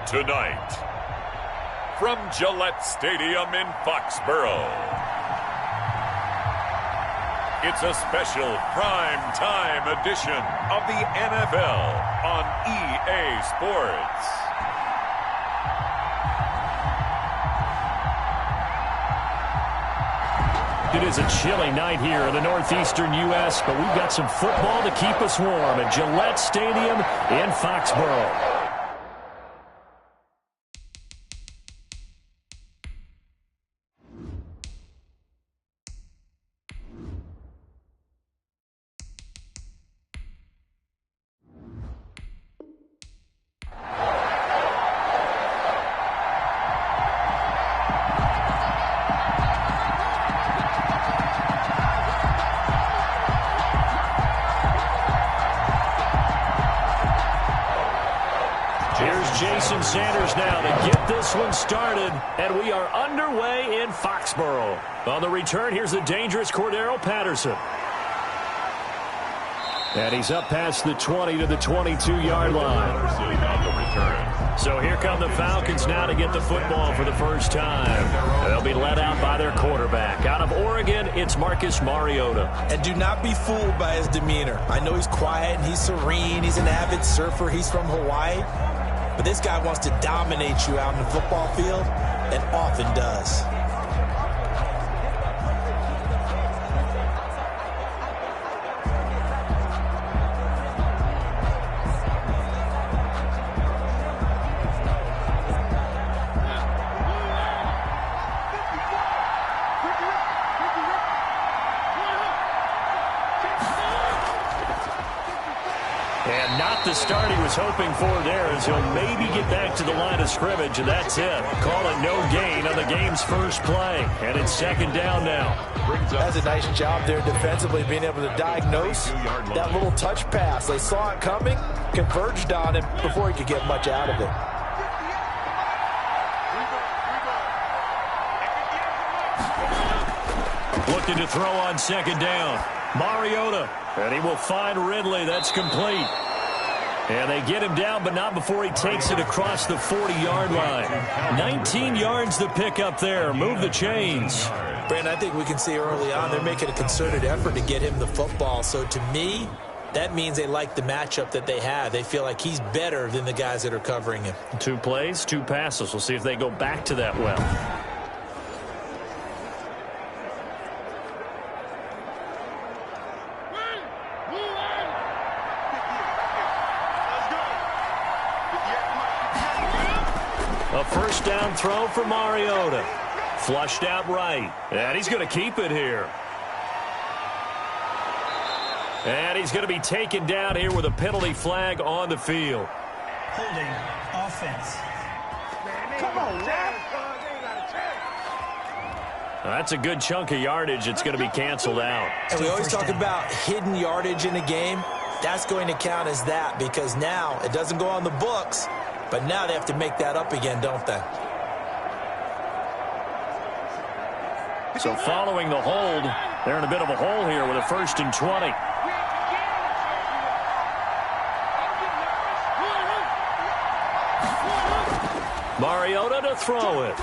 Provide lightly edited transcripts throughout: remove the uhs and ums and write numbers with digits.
Tonight, from Gillette Stadium in Foxborough, it's a special prime-time edition of the NFL on EA Sports. It is a chilly night here in the northeastern U.S., but we've got some football to keep us warm at Gillette Stadium in Foxborough. Sanders now to get this one started, and we are underway in Foxborough. On the return, here's the dangerous Cordero Patterson. And he's up past the 20 to the 22-yard line. So here come the Falcons now to get the football for the first time. They'll be led out by their quarterback. Out of Oregon, it's Marcus Mariota. And do not be fooled by his demeanor. I know he's quiet and he's serene. He's an avid surfer. He's from Hawaii. But this guy wants to dominate you out in the football field, and often does. And not the start he was hoping for there, as he'll maybe get back to the line of scrimmage, and that's it. Call it no gain on the game's first play. And it's second down now. That's a nice job there defensively, being able to diagnose that little touch pass. They saw it coming, converged on him before he could get much out of it. Looking to throw on second down. Mariota. And he will find Ridley. That's complete. And they get him down, but not before he takes it across the 40-yard line. 19 yards to pick up there. Move the chains. Brandon, I think we can see early on they're making a concerted effort to get him the football. So to me, that means they like the matchup that they have. They feel like he's better than the guys that are covering him. 2 plays, 2 passes. We'll see if they go back to that well. A first down throw for Mariota. Flushed out right. And he's going to keep it here. And he's going to be taken down here with a penalty flag on the field. Holding offense. Come on, man. That's a good chunk of yardage. It's going to be canceled out. And we always talk about hidden yardage in a game. That's going to count as that, because now it doesn't go on the books. But now they have to make that up again, don't they? So following the hold, they're in a bit of a hole here with a 1st and 20. Mariota to throw it.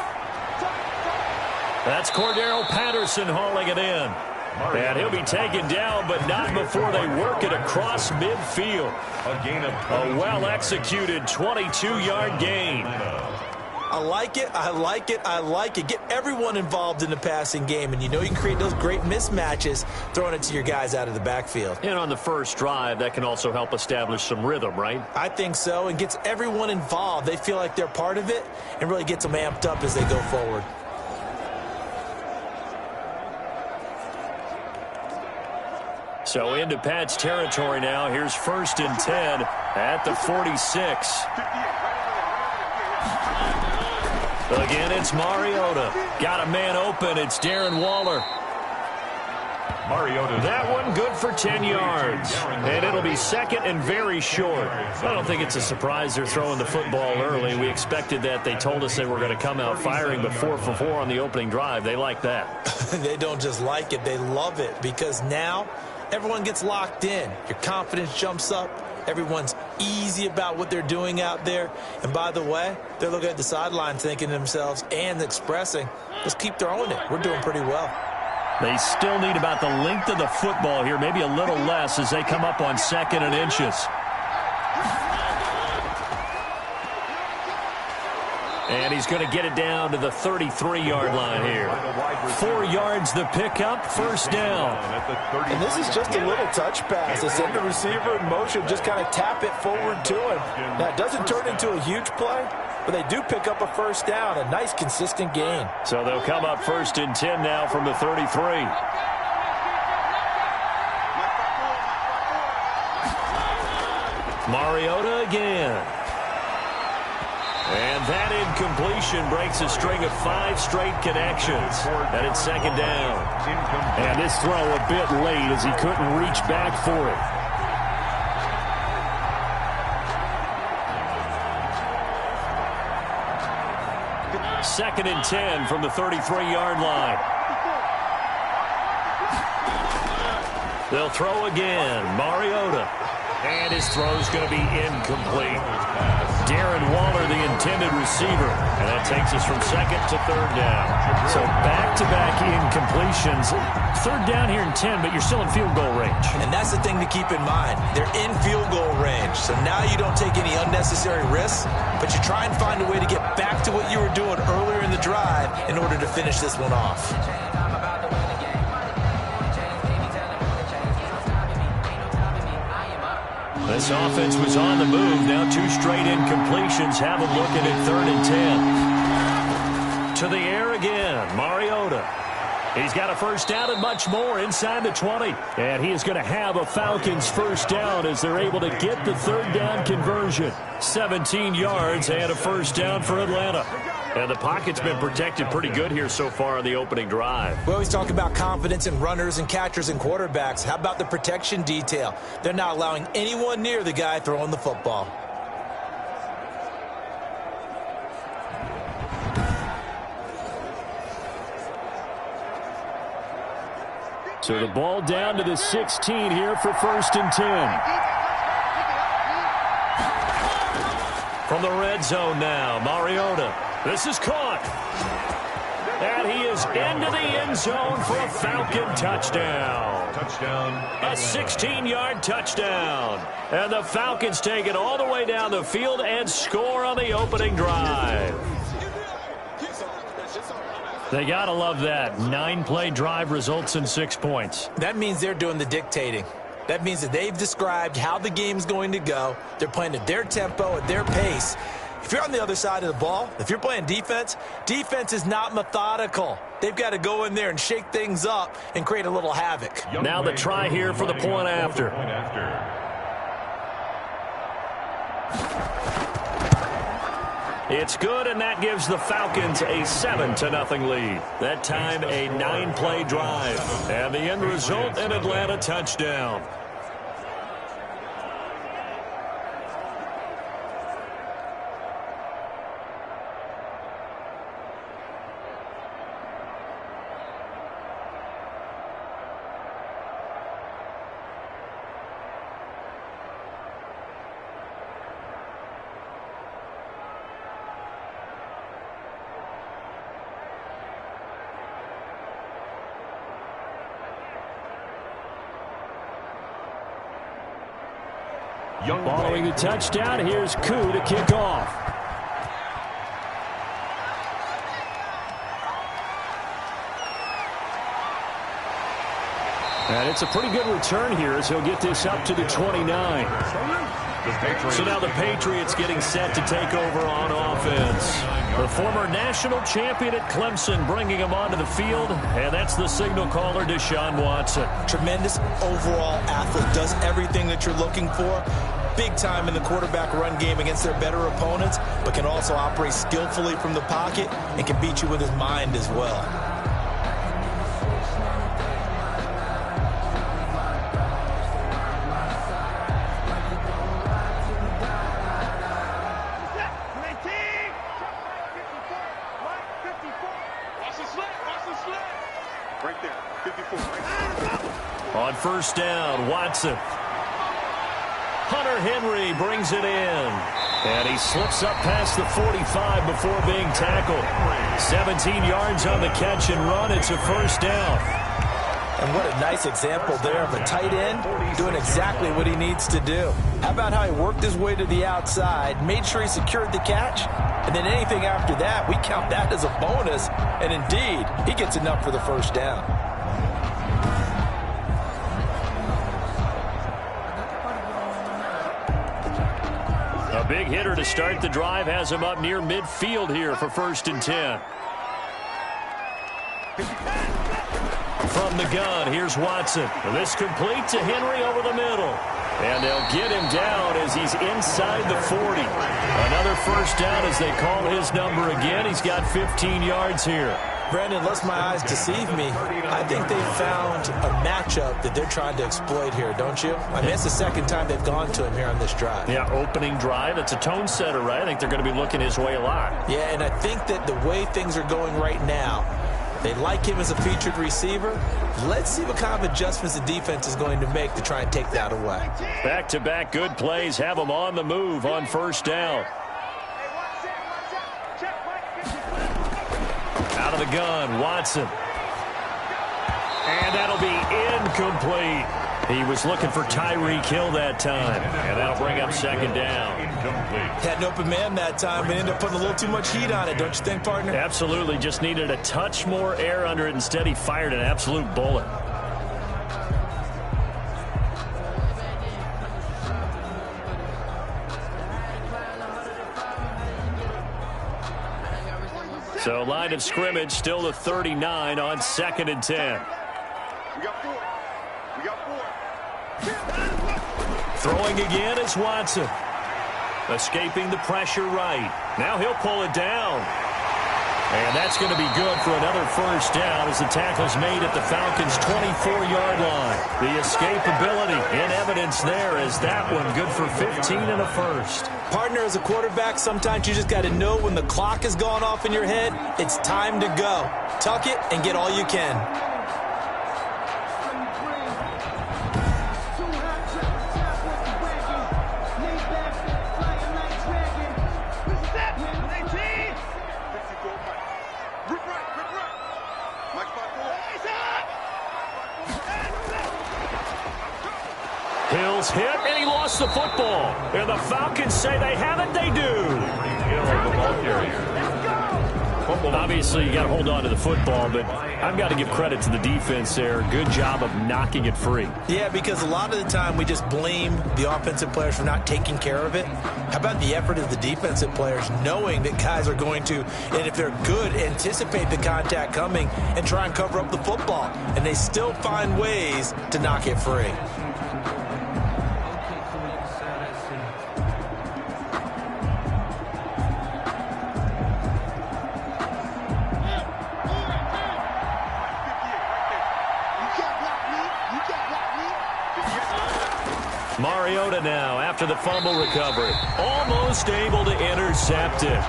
That's Cordero Patterson hauling it in. And he'll be taken down, but not before they work it across midfield. A well-executed 22-yard gain. I like it, I like it, I like it. Get everyone involved in the passing game, and you know you can create those great mismatches throwing it to your guys out of the backfield. And on the first drive, that can also help establish some rhythm, right? I think so, and gets everyone involved. They feel like they're part of it, and really gets them amped up as they go forward. So into Pat's territory now. Here's 1st and 10 at the 46. Again, it's Mariota. Got a man open. It's Darren Waller. Mariota. That one good for 10 yards. And it'll be second and very short. I don't think it's a surprise they're throwing the football early. We expected that. They told us they were going to come out firing, but 4 for 4 on the opening drive. They like that. They don't just like it. They love it, because now everyone gets locked in. Your confidence jumps up. Everyone's easy about what they're doing out there. And by the way, they're looking at the sideline thinking to themselves and expressing, let's keep throwing it. We're doing pretty well. They still need about the length of the football here, maybe a little less as they come up on 2nd and inches. And he's going to get it down to the 33-yard line here. 4 yards the pickup, 1st down. And this is just a little touch pass. They send the receiver in motion, just kind of tap it forward to him. Now, it doesn't turn into a huge play, but they do pick up a 1st down, a nice, consistent gain. So they'll come up 1st and 10 now from the 33. Mariota again. And that incompletion breaks a string of 5 straight connections. And it's 2nd down. And this throw a bit late as he couldn't reach back for it. Second and 10 from the 33-yard line. They'll throw again. Mariota. And his throw's going to be incomplete. Darren Waller, the intended receiver. And that takes us from 2nd to 3rd down. So back-to-back incompletions. 3rd down here in 10, but you're still in field goal range. And that's the thing to keep in mind. They're in field goal range. So now you don't take any unnecessary risks, but you try and find a way to get back to what you were doing earlier in the drive in order to finish this one off. This offense was on the move. Now 2 straight incompletions. Have a look at it, 3rd and 10. To the air again, Mariota. He's got a 1st down and much more inside the 20. And he is going to have a Falcons 1st down as they're able to get the 3rd down conversion. 17 yards and a 1st down for Atlanta. And the pocket's been protected pretty good here so far on the opening drive. We always talk about confidence in runners and catchers and quarterbacks. How about the protection detail? They're not allowing anyone near the guy throwing the football. So the ball down to the 16 here for 1st and 10. From the red zone now, Mariota. This is caught. And he is into the end zone for a Falcon touchdown. A 16-yard touchdown. And the Falcons take it all the way down the field and score on the opening drive. They got to love that. 9-play drive results in 6 points. That means they're doing the dictating. That means that they've described how the game's going to go. They're playing at their tempo, at their pace. If you're on the other side of the ball, if you're playing defense, defense is not methodical. They've got to go in there and shake things up and create a little havoc. Now the try here for the point after. It's good, and that gives the Falcons a 7-0 lead. That time a 9-play drive. And the end result, an Atlanta touchdown. Following the touchdown, here's Koo to kick off. And it's a pretty good return here as he'll get this up to the 29. So now the Patriots getting set to take over on offense. The former national champion at Clemson bringing him onto the field, and that's the signal caller, Deshaun Watson. Tremendous overall athlete, does everything that you're looking for. Big time in the quarterback run game against their better opponents, but can also operate skillfully from the pocket and can beat you with his mind as well. On 1st down, Watson. Hunter Henry brings it in. And he slips up past the 45 before being tackled. 17 yards on the catch and run. It's a first down. And what a nice example there of a tight end doing exactly what he needs to do. How about how he worked his way to the outside, made sure he secured the catch, and then anything after that, we count that as a bonus. And indeed, he gets enough for the first down. A big hitter to start the drive has him up near midfield here for 1st and 10. From the gun, here's Watson. This complete to Henry over the middle. And they'll get him down as he's inside the 40. Another first down as they call his number again. He's got 15 yards here. Brandon, lest my eyes deceive me, I think they found a matchup that they're trying to exploit here, don't you? I mean, it's the second time they've gone to him here on this drive. Yeah, opening drive. It's a tone setter, right? I think they're going to be looking his way a lot. Yeah, and I think that the way things are going right now, they like him as a featured receiver. Let's see what kind of adjustments the defense is going to make to try and take that away. Back-to-back good plays have him on the move on first down. Out of the gun, Watson. And that'll be incomplete. He was looking for Tyreek Hill that time. And that'll bring up 2nd down. Had an open man that time, but ended up putting a little too much heat on it, don't you think, partner? Absolutely. Just needed a touch more air under it. Instead, he fired an absolute bullet. So line of scrimmage still the 39 on 2nd and 10. We got 4. We got 4. Throwing again is Watson. Escaping the pressure right. Now he'll pull it down. And that's going to be good for another first down as the tackle's made at the Falcons' 24-yard line. The escapability in evidence there as that one good for 15 and a first. Partner, as a quarterback, sometimes you just got to know when the clock has gone off in your head, it's time to go. Tuck it and get all you can. Hill's hit, and he lost the football. And the Falcons say they have it, they do. Obviously, you got to hold on to the football, but I've got to give credit to the defense there. Good job of knocking it free. Yeah, because a lot of the time we just blame the offensive players for not taking care of it. How about the effort of the defensive players knowing that guys are going to, and if they're good, anticipate the contact coming and try and cover up the football. And they still find ways to knock it free. Mariota now after the fumble recovery. Almost able to intercept it.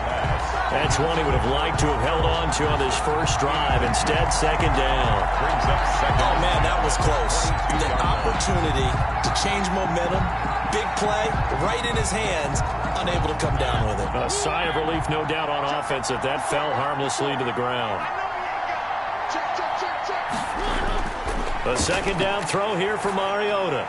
That's one he would have liked to have held on to on this first drive. Instead, 2nd down. Oh, man, that was close. The opportunity to change momentum, big play, right in his hands, unable to come down with it. A sigh of relief, no doubt, on offense that that fell harmlessly to the ground. A 2nd down throw here for Mariota.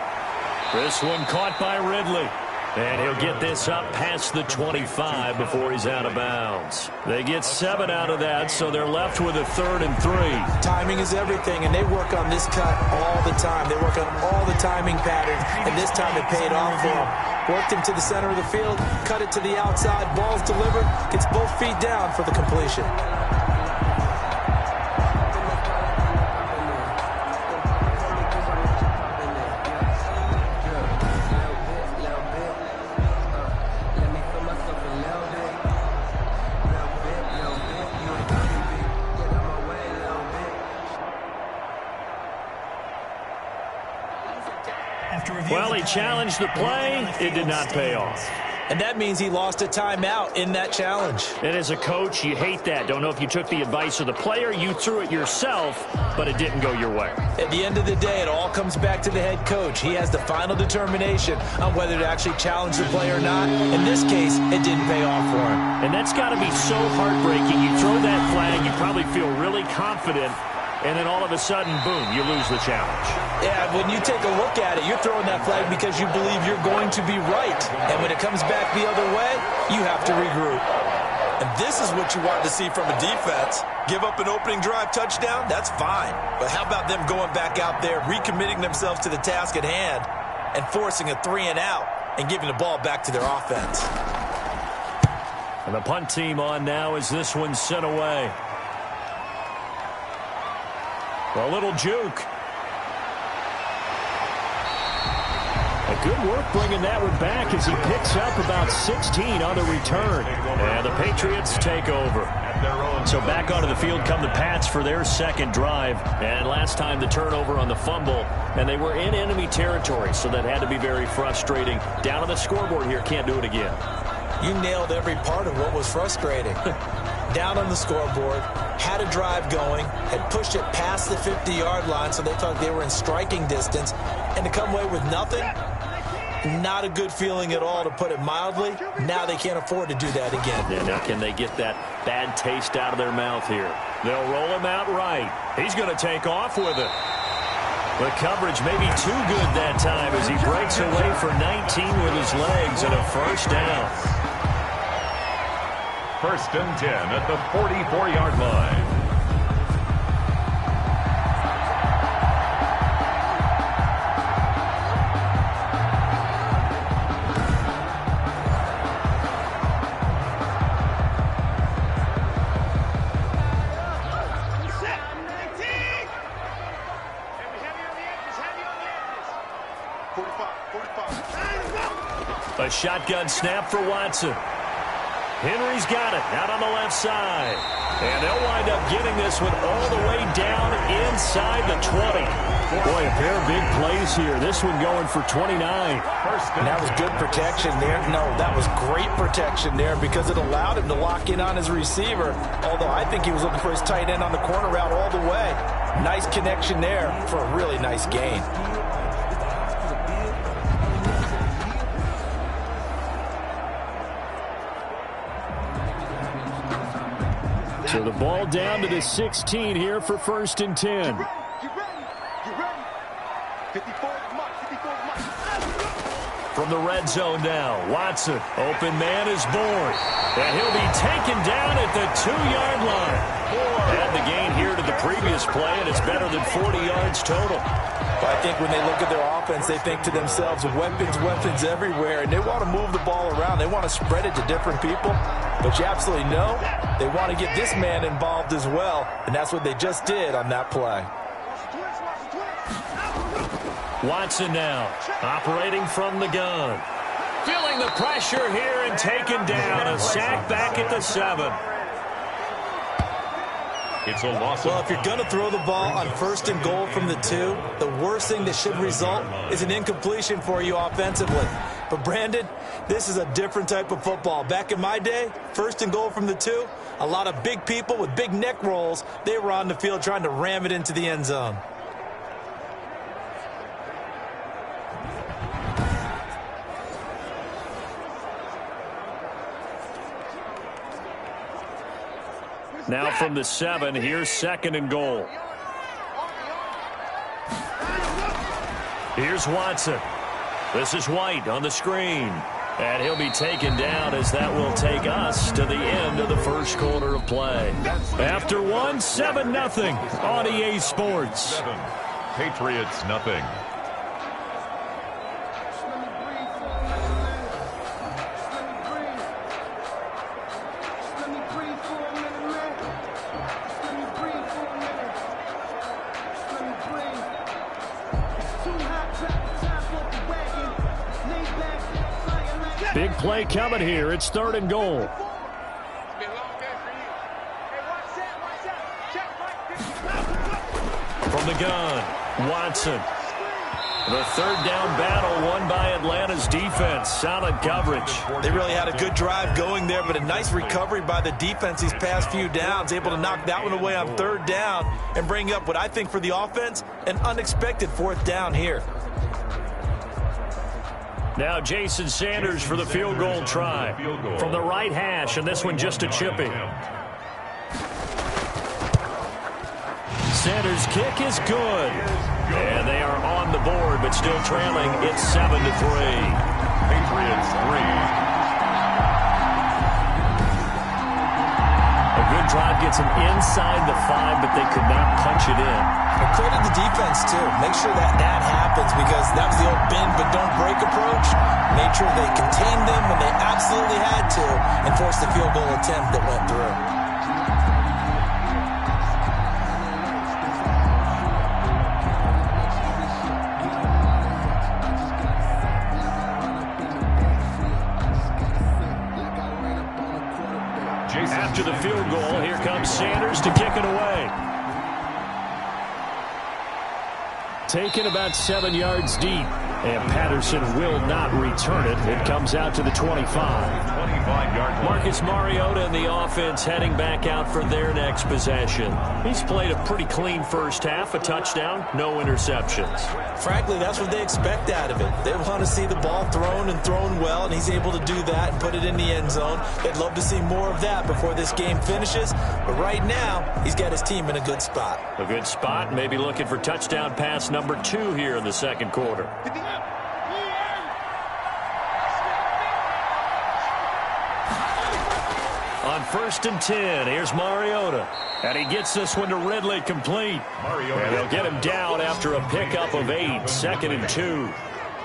This one caught by Ridley. And he'll get this up past the 25 before he's out of bounds. They get 7 out of that, so they're left with a 3rd and 3. Timing is everything, and they work on this cut all the time. They work on all the timing patterns, and this time it paid off for them. Worked him to the center of the field, cut it to the outside, ball's delivered, gets both feet down for the completion. Well, he challenged the play. It did not pay off. And that means he lost a timeout in that challenge. And as a coach, you hate that. Don't know if you took the advice of the player, you threw it yourself, but it didn't go your way. At the end of the day, it all comes back to the head coach. He has the final determination on whether to actually challenge the play or not. In this case, it didn't pay off for him. And that's got to be so heartbreaking. You throw that flag, you probably feel really confident, and then all of a sudden, boom, you lose the challenge. Yeah, when you take a look at it, you're throwing that flag because you believe you're going to be right. And when it comes back the other way, you have to regroup. And this is what you want to see from a defense. Give up an opening drive touchdown, that's fine. But how about them going back out there, recommitting themselves to the task at hand, and forcing a 3-and-out and giving the ball back to their offense? And the punt team on now as this one's sent away. A little juke. A good work bringing that one back as he picks up about 16 on the return. And the Patriots take over. So back onto the field come the Pats for their second drive. And last time the turnover on the fumble. And they were in enemy territory, so that had to be very frustrating. Down on the scoreboard here, can't do it again. You nailed every part of what was frustrating. Down on the scoreboard, had a drive going, had pushed it past the 50-yard line, so they thought they were in striking distance, and to come away with nothing, not a good feeling at all, to put it mildly. Now they can't afford to do that again. Yeah, now can they get that bad taste out of their mouth here? They'll roll him out right. He's going to take off with it. The coverage may be too good that time as he breaks away for 19 with his legs and a first down. 1st and 10 at the 44-yard line. A shotgun snap for Watson. Henry's got it out on the left side. And they'll wind up getting this one all the way down inside the 20. Boy, a pair of big plays here. This one going for 29. And that was good protection there. No, that was great protection there because it allowed him to lock in on his receiver. Although I think he was looking for his tight end on the corner route all the way. Nice connection there for a really nice gain. So the ball down to the 16 here for 1st and 10. Get ready. 54 mark. From the red zone now, Watson, open man is born. And he'll be taken down at the 2-yard line. Add the gain here to the previous play, and it's better than 40 yards total. But I think when they look at their offense, they think to themselves, weapons everywhere, and they want to move the ball around. They want to spread it to different people. But you absolutely know they want to get this man involved as well, and that's what they just did on that play. Watson now, operating from the gun. Feeling the pressure here and taken down. A sack back at the 7. It's a loss. Well, if you're going to throw the ball on 1st and goal from the 2, the worst thing that should result is an incompletion for you offensively. But, Brandon, this is a different type of football. Back in my day, 1st and goal from the 2, a lot of big people with big neck rolls, they were on the field trying to ram it into the end zone. Now from the 7, here's 2nd and goal. Here's Watson. This is White on the screen. And he'll be taken down as that will take us to the end of the first quarter of play. After 7-0 on EA Sports. 7, Patriots nothing. Big play coming here. It's 3rd and goal. From the gun, Watson. The third down battle won by Atlanta's defense. Solid coverage. They really had a good drive going there, but a nice recovery by the defense these past few downs, able to knock that one away on third down and bring up what I think for the offense, an unexpected fourth down here. Now Jason Sanders for the field goal try from the right hash, and this one just a chipping. Sanders' kick is good. And they are on the board, but still trailing. It's 7-3. Patriots 3. A good drive gets them inside the 5, but they could not punch it in. And credit the defense, too. Make sure that happens, because that was the old bend but don't break approach. Made sure they contained them when they absolutely had to and forced the field goal attempt that went through. After the field goal, here comes Sanders to kick it away. Taken about 7 yards deep, and Patterson will not return it. It comes out to the 25. 25-yard line. Marcus Mariota and the offense heading back out for their next possession. He's played a pretty clean first half, a touchdown, no interceptions. Frankly, that's what they expect out of it. They want to see the ball thrown and thrown well, and he's able to do that and put it in the end zone. They'd love to see more of that before this game finishes, but right now, he's got his team in a good spot. A good spot, maybe looking for touchdown pass number 2 here in the second quarter. On 1st and 10, here's Mariota. And he gets this one to Ridley complete. And they'll get him down after a pickup of 8, 2nd and 2.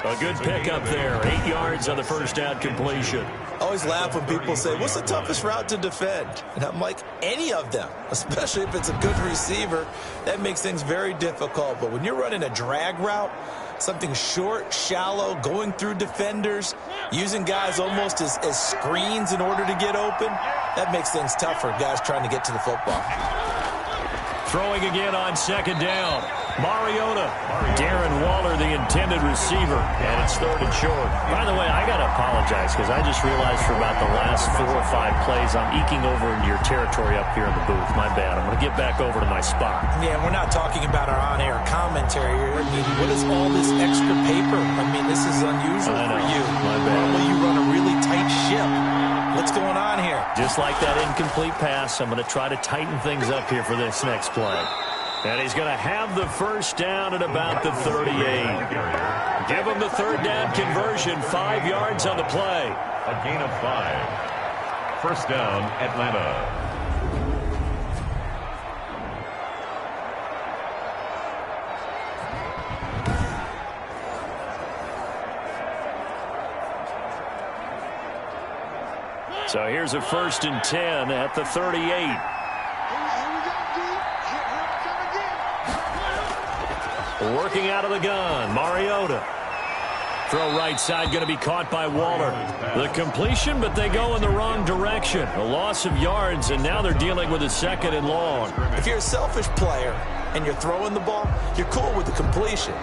A good pickup there, 8 yards on the first down completion. I always laugh when people say, what's the toughest route to defend? And I'm like, any of them, especially if it's a good receiver. That makes things very difficult. But when you're running a drag route, something short, shallow, going through defenders, using guys almost as screens in order to get open, that makes things tough for guys trying to get to the football. Throwing again on 2nd down. Mariota. Darren Waller, the intended receiver. And it's 3rd and short. By the way, I got to apologize because I just realized for about the last 4 or 5 plays, I'm eking over into your territory up here in the booth. My bad. I'm going to get back over to my spot. Yeah, we're not talking about our on-air commentary here. I mean, what is all this extra paper? I mean, this is unusual for you. My bad. Normally you run a really tight ship. What's going on here? Just like that incomplete pass, I'm going to try to tighten things up here for this next play. And he's going to have the first down at about the 38. Give him the 3rd down conversion, 5 yards on the play. A gain of 5. First down, Atlanta. So here's a 1st and 10 at the 38. Working out of the gun, Mariota. Throw right side going to be caught by Waller. The completion, but they go in the wrong direction. A loss of yards, and now they're dealing with a 2nd and long. If you're a selfish player and you're throwing the ball, you're cool with the completion.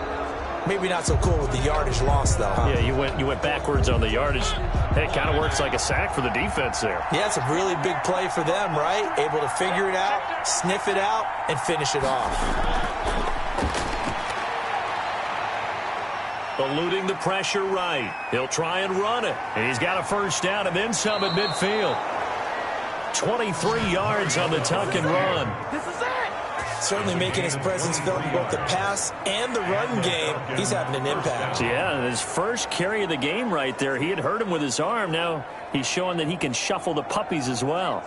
Maybe not so cool with the yardage loss, though, huh? Yeah, you went backwards on the yardage. Hey, it kind of works like a sack for the defense there. Yeah, it's a really big play for them, right? Able to figure it out, sniff it out, and finish it off. Eluding the pressure right. He'll try and run it. And he's got a first down and then some at midfield. 23 yards on the tuck and run. This is it. Certainly making his presence felt in both the pass and the run game. He's having an impact. Yeah, and his first carry of the game right there, he had hurt him with his arm. Now he's showing that he can shuffle the puppies as well.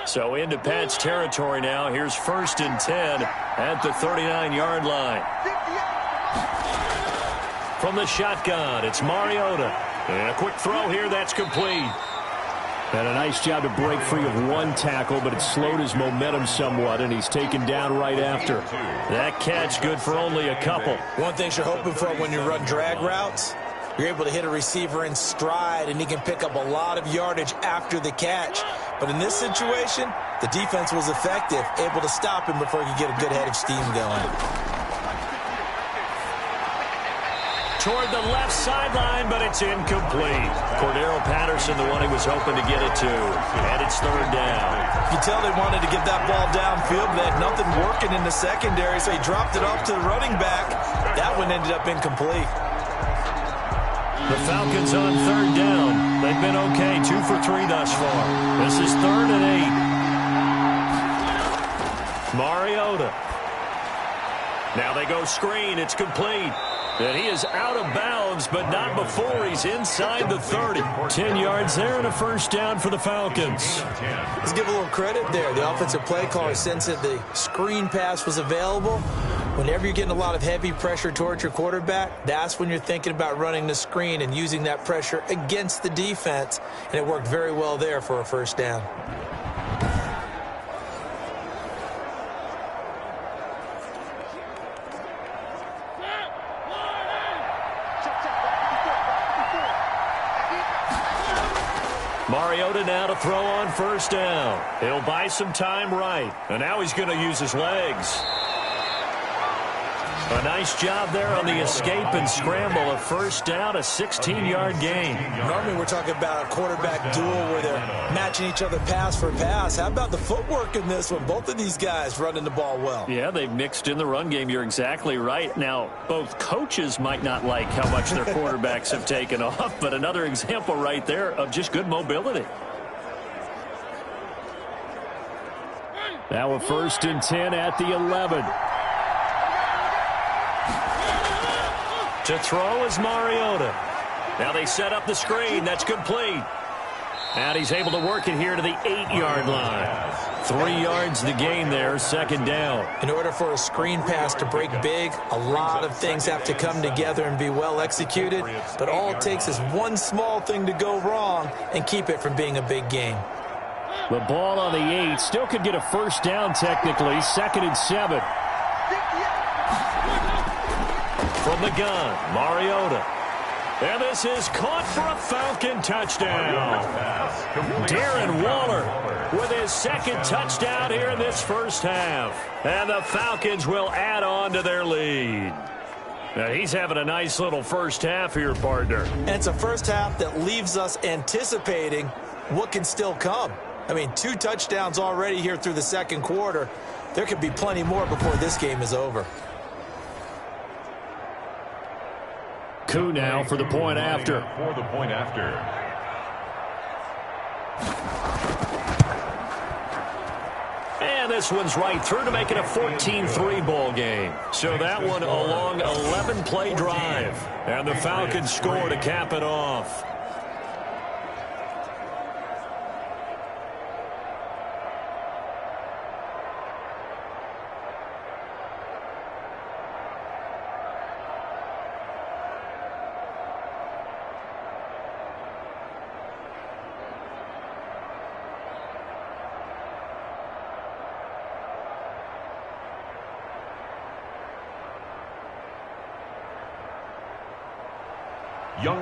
So into Pat's territory now. Here's 1st and 10 at the 39-yard line. From the shotgun, it's Mariota. And a quick throw here, that's complete. And a nice job to break free of one tackle, but it slowed his momentum somewhat, and he's taken down right after. That catch good for only a couple. One thing you're hoping for when you run drag routes, you're able to hit a receiver in stride, and he can pick up a lot of yardage after the catch. But in this situation, the defense was effective, able to stop him before he could get a good head of steam going. Toward the left sideline, but it's incomplete. Cordero Patterson, the one he was hoping to get it to. And it's third down. You can tell they wanted to get that ball downfield, but they had nothing working in the secondary, so he dropped it off to the running back. That one ended up incomplete. The Falcons on third down. They've been okay, 2 for 3 thus far. This is 3rd and 8. Mariota. Now they go screen. It's complete. And he is out of bounds, but not before he's inside the 30. 10 yards there and a first down for the Falcons. Let's give a little credit there. The offensive play caller sensed that the screen pass was available. Whenever you're getting a lot of heavy pressure towards your quarterback, that's when you're thinking about running the screen and using that pressure against the defense. And it worked very well there for a first down. Mariota now to throw on first down. He'll buy some time right. And now he's going to use his legs. A nice job there on the escape and scramble. A first down, a 16-yard gain. Normally we're talking about a quarterback duel where they're matching each other pass for pass. How about the footwork in this one? Both of these guys running the ball well. Yeah, they've mixed in the run game. You're exactly right. Now, both coaches might not like how much their quarterbacks have taken off, but another example right there of just good mobility. Now a 1st and 10 at the 11. To throw is Mariota. Now they set up the screen. That's complete. And he's able to work it here to the 8-yard line. 3 yards the gain there, 2nd down. In order for a screen pass to break big, a lot of things have to come together and be well executed. But all it takes is one small thing to go wrong and keep it from being a big gain. The ball on the 8 still could get a first down technically. 2nd and 7. From the gun, Mariota. And this is caught for a Falcon touchdown. Darren Waller with his 2nd touchdown here in this first half. And the Falcons will add on to their lead. Now he's having a nice little first half here, partner. And it's a first half that leaves us anticipating what can still come. I mean, 2 touchdowns already here through the 2nd quarter. There could be plenty more before this game is over. Coup now for the point after. For the point after. And this one's right through to make it a 14-3 ball game. So that one a long 11-play drive. And the Falcons score to cap it off.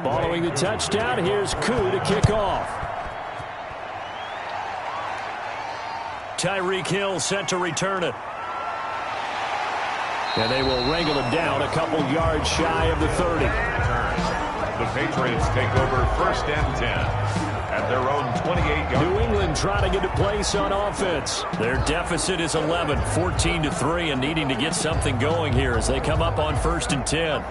Following the touchdown, here's Koo to kick off. Tyreek Hill set to return it. And they will wrangle it down a couple yards shy of the 30. The Patriots take over 1st and 10 at their own 28-yard. New England trying to get a place on offense. Their deficit is 11, 14-3, and needing to get something going here as they come up on 1st and 10.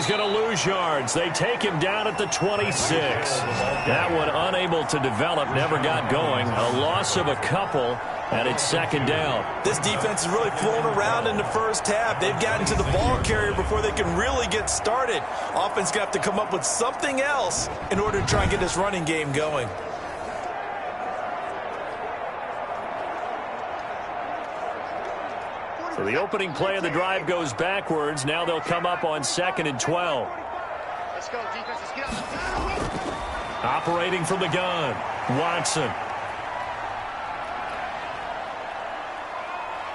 he's going to lose yards. They take him down at the 26. That one unable to develop, never got going. A loss of a couple, and it's second down. This defense is really flown around in the first half. They've gotten to the ball carrier before they can really get started. Offense got to come up with something else in order to try and get this running game going. So the opening play of the drive goes backwards. Now they'll come up on 2nd and 12. Let's go, defense. Let's get out. Operating from the gun, Watson.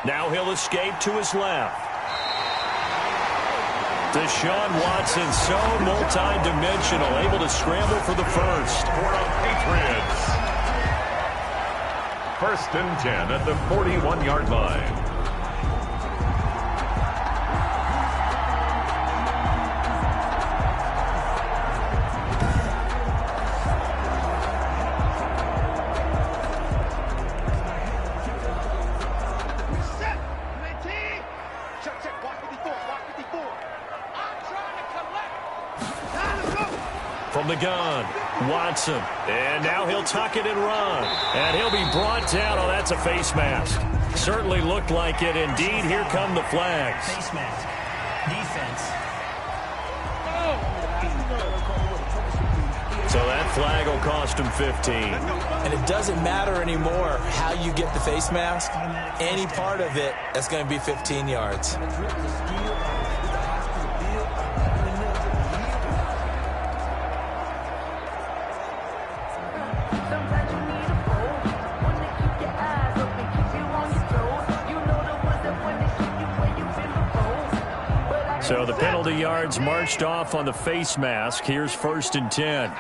Now he'll escape to his left. Deshaun Watson, so multi-dimensional, able to scramble for the first. For the Patriots. 1st and 10 at the 41-yard line. From the gun, Watson. And now he'll tuck it and run. And he'll be brought down. Oh, that's a face mask. Certainly looked like it. Indeed, here come the flags. Face mask. Defense. So that flag will cost him 15. And it doesn't matter anymore how you get the face mask. Any part of it, that's going to be 15 yards. So the penalty yards marched off on the face mask. Here's 1st and 10.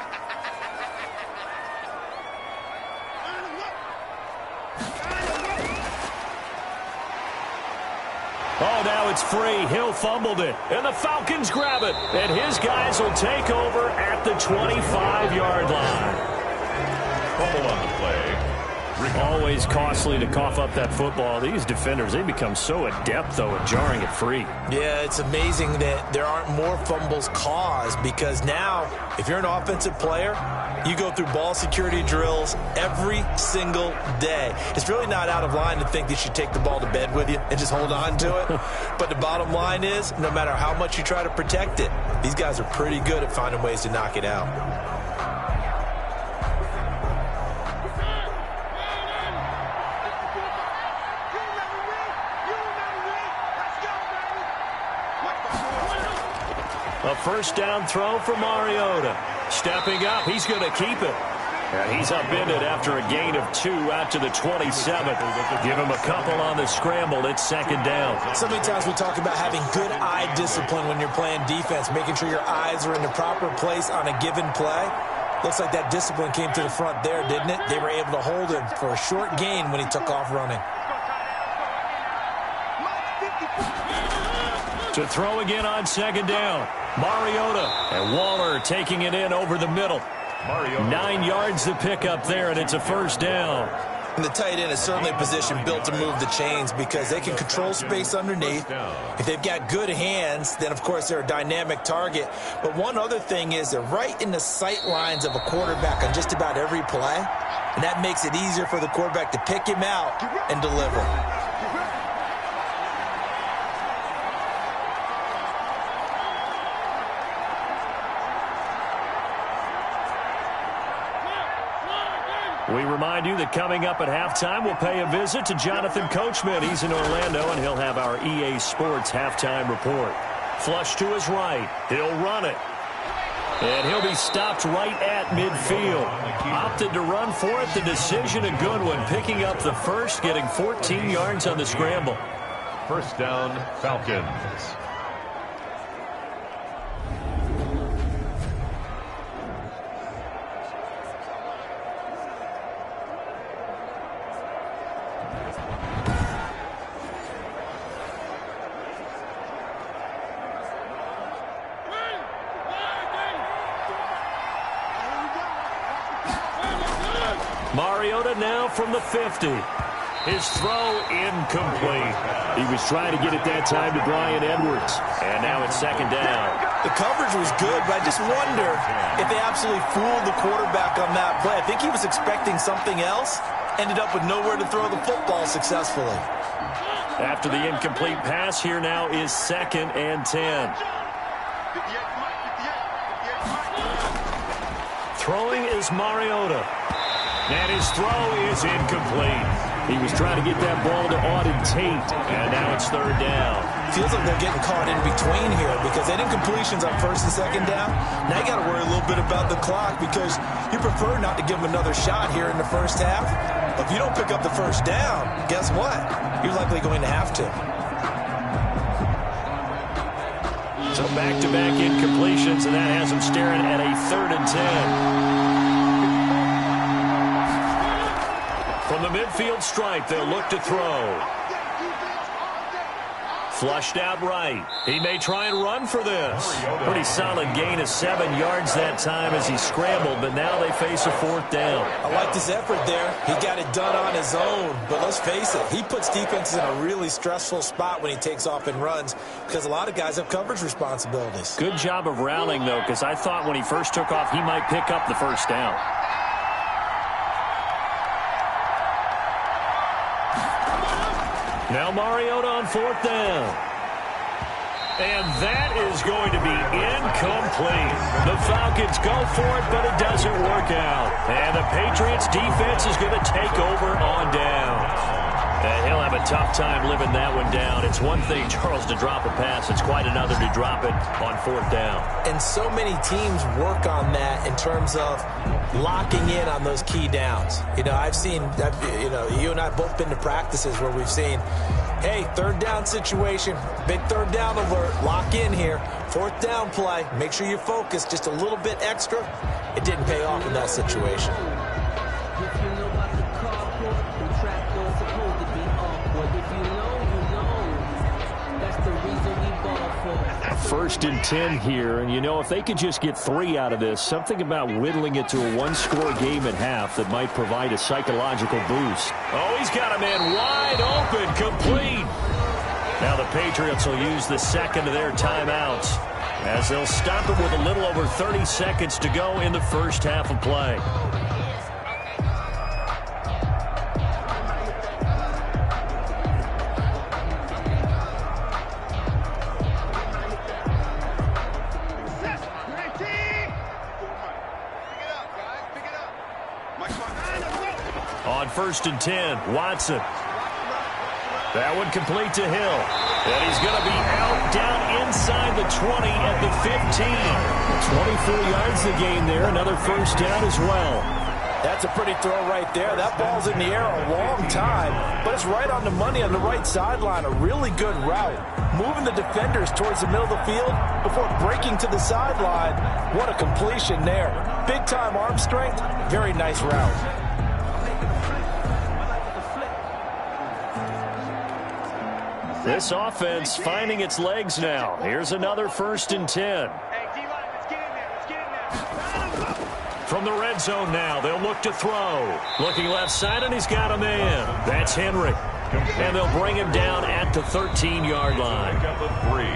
Oh, now it's free. Hill fumbled it. And the Falcons grab it. And his guys will take over at the 25-yard line. Fumble on the play. Always costly to cough up that football. These defenders, they become so adept, though, at jarring it free. Yeah, it's amazing that there aren't more fumbles caused because now, if you're an offensive player, you go through ball security drills every single day. It's really not out of line to think that you should take the ball to bed with you and just hold on to it. But the bottom line is, no matter how much you try to protect it, these guys are pretty good at finding ways to knock it out. A first down throw for Mariota. Stepping up, he's going to keep it. And he's upended after a gain of 2 out to the 27th. Give him a couple on the scramble. It's 2nd down. So many times we talk about having good eye discipline when you're playing defense, making sure your eyes are in the proper place on a given play. Looks like that discipline came to the front there, didn't it? They were able to hold him for a short gain when he took off running. To throw again on 2nd down. Mariota and Waller taking it in over the middle. 9 yards to pick up there, and it's a first down. And the tight end is certainly a position built to move the chains because they can control space underneath. If they've got good hands, then, of course, they're a dynamic target. But one other thing is they're right in the sight lines of a quarterback on just about every play, and that makes it easier for the quarterback to pick him out and deliver. We remind you that coming up at halftime, we'll pay a visit to Jonathan Coachman. He's in Orlando, and he'll have our EA Sports halftime report. Flush to his right. He'll run it. And he'll be stopped right at midfield. Opted to run for it. The decision a good one. Picking up the first, getting 14 yards on the scramble. First down, Falcons. Mariota now from the 50. His throw incomplete. He was trying to get it that time to Bryan Edwards. And now it's second down. The coverage was good, but I just wonder if they absolutely fooled the quarterback on that play. I think he was expecting something else. Ended up with nowhere to throw the football successfully. After the incomplete pass, here now is 2nd and 10. Throwing is Mariota. And his throw is incomplete. He was trying to get that ball to Auden Tate, and now it's 3rd down. Feels like they're getting caught in between here because they did incompletions on 1st and 2nd down. Now you got to worry a little bit about the clock because you prefer not to give them another shot here in the first half. If you don't pick up the 1st down, guess what? You're likely going to have to. So back-to-back incompletions, and that has them staring at a 3rd and 10. From the midfield stripe, they'll look to throw. Flushed out right. He may try and run for this. Pretty solid gain of 7 yards that time as he scrambled, but now they face a 4th down. I like his effort there. He got it done on his own, but let's face it, he puts defenses in a really stressful spot when he takes off and runs because a lot of guys have coverage responsibilities. Good job of rallying, though, because I thought when he first took off, he might pick up the 1st down. Now Mariota on 4th down. And that is going to be incomplete. The Falcons go for it, but it doesn't work out. And the Patriots defense is going to take over on down. And he'll have a tough time living that one down. It's one thing, Charles, to drop a pass. It's quite another to drop it on 4th down. And so many teams work on that in terms of locking in on those key downs. You know, I've seen, you and I have both been to practices where we've seen, hey, 3rd down situation, big 3rd down alert, lock in here, 4th down play, make sure you focus just a little bit extra. It didn't pay off in that situation. First and 10 here, and you know, if they could just get 3 out of this, something about whittling it to a 1-score game at half that might provide a psychological boost. Oh, he's got a man wide open, complete. Now the Patriots will use the 2nd of their timeouts as they'll stop it with a little over 30 seconds to go in the first half of play. On 1st and 10, Watson. That one complete to Hill. And he's going to be out down inside the 20 at the 15. 24 yards the gain there. Another 1st down as well. That's a pretty throw right there. That ball's in the air a long time, but it's right on the money on the right sideline. A really good route. Moving the defenders towards the middle of the field before breaking to the sideline. What a completion there. Big-time arm strength. Very nice route. This offense finding its legs now. Here's another 1st and 10. From the red zone now, they'll look to throw. Looking left side, and he's got a man. That's Henry. And they'll bring him down at the 13-yard line.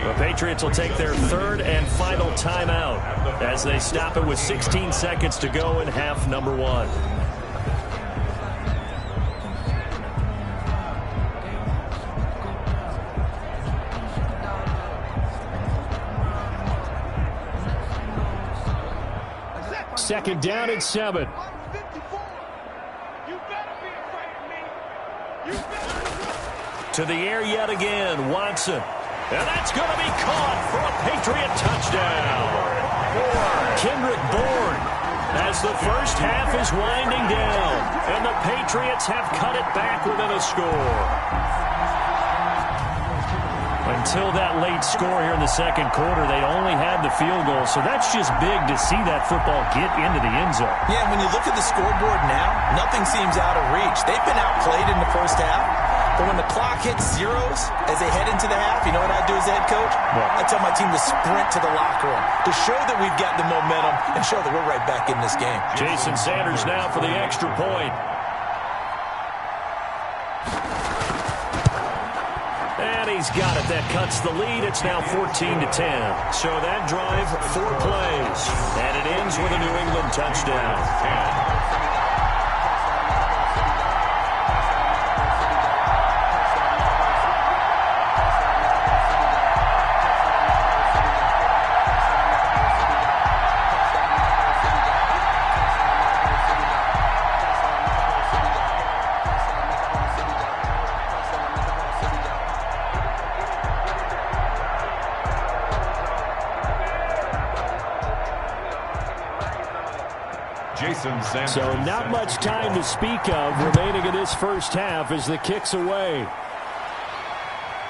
The Patriots will take their 3rd and final timeout as they stop it with 16 seconds to go in half number 1. Second down and 7. To the air yet again, Watson. And that's going to be caught for a Patriot touchdown. Kendrick Bourne as the first half is winding down. And the Patriots have cut it back within a score. Until that late score here in the second quarter, they only had the field goal. So that's just big to see that football get into the end zone. Yeah, when you look at the scoreboard now, nothing seems out of reach. They've been outplayed in the first half. But when the clock hits zeros as they head into the half, you know what I do as head coach? What? I tell my team to sprint to the locker room to show that we've got the momentum and show that we're right back in this game. Jason Sanders now for the extra point. And he's got it. That cuts the lead. It's now 14-10. So that drive, 4 plays. And it ends with a New England touchdown. So not much time to speak of remaining in this first half as the kick's away.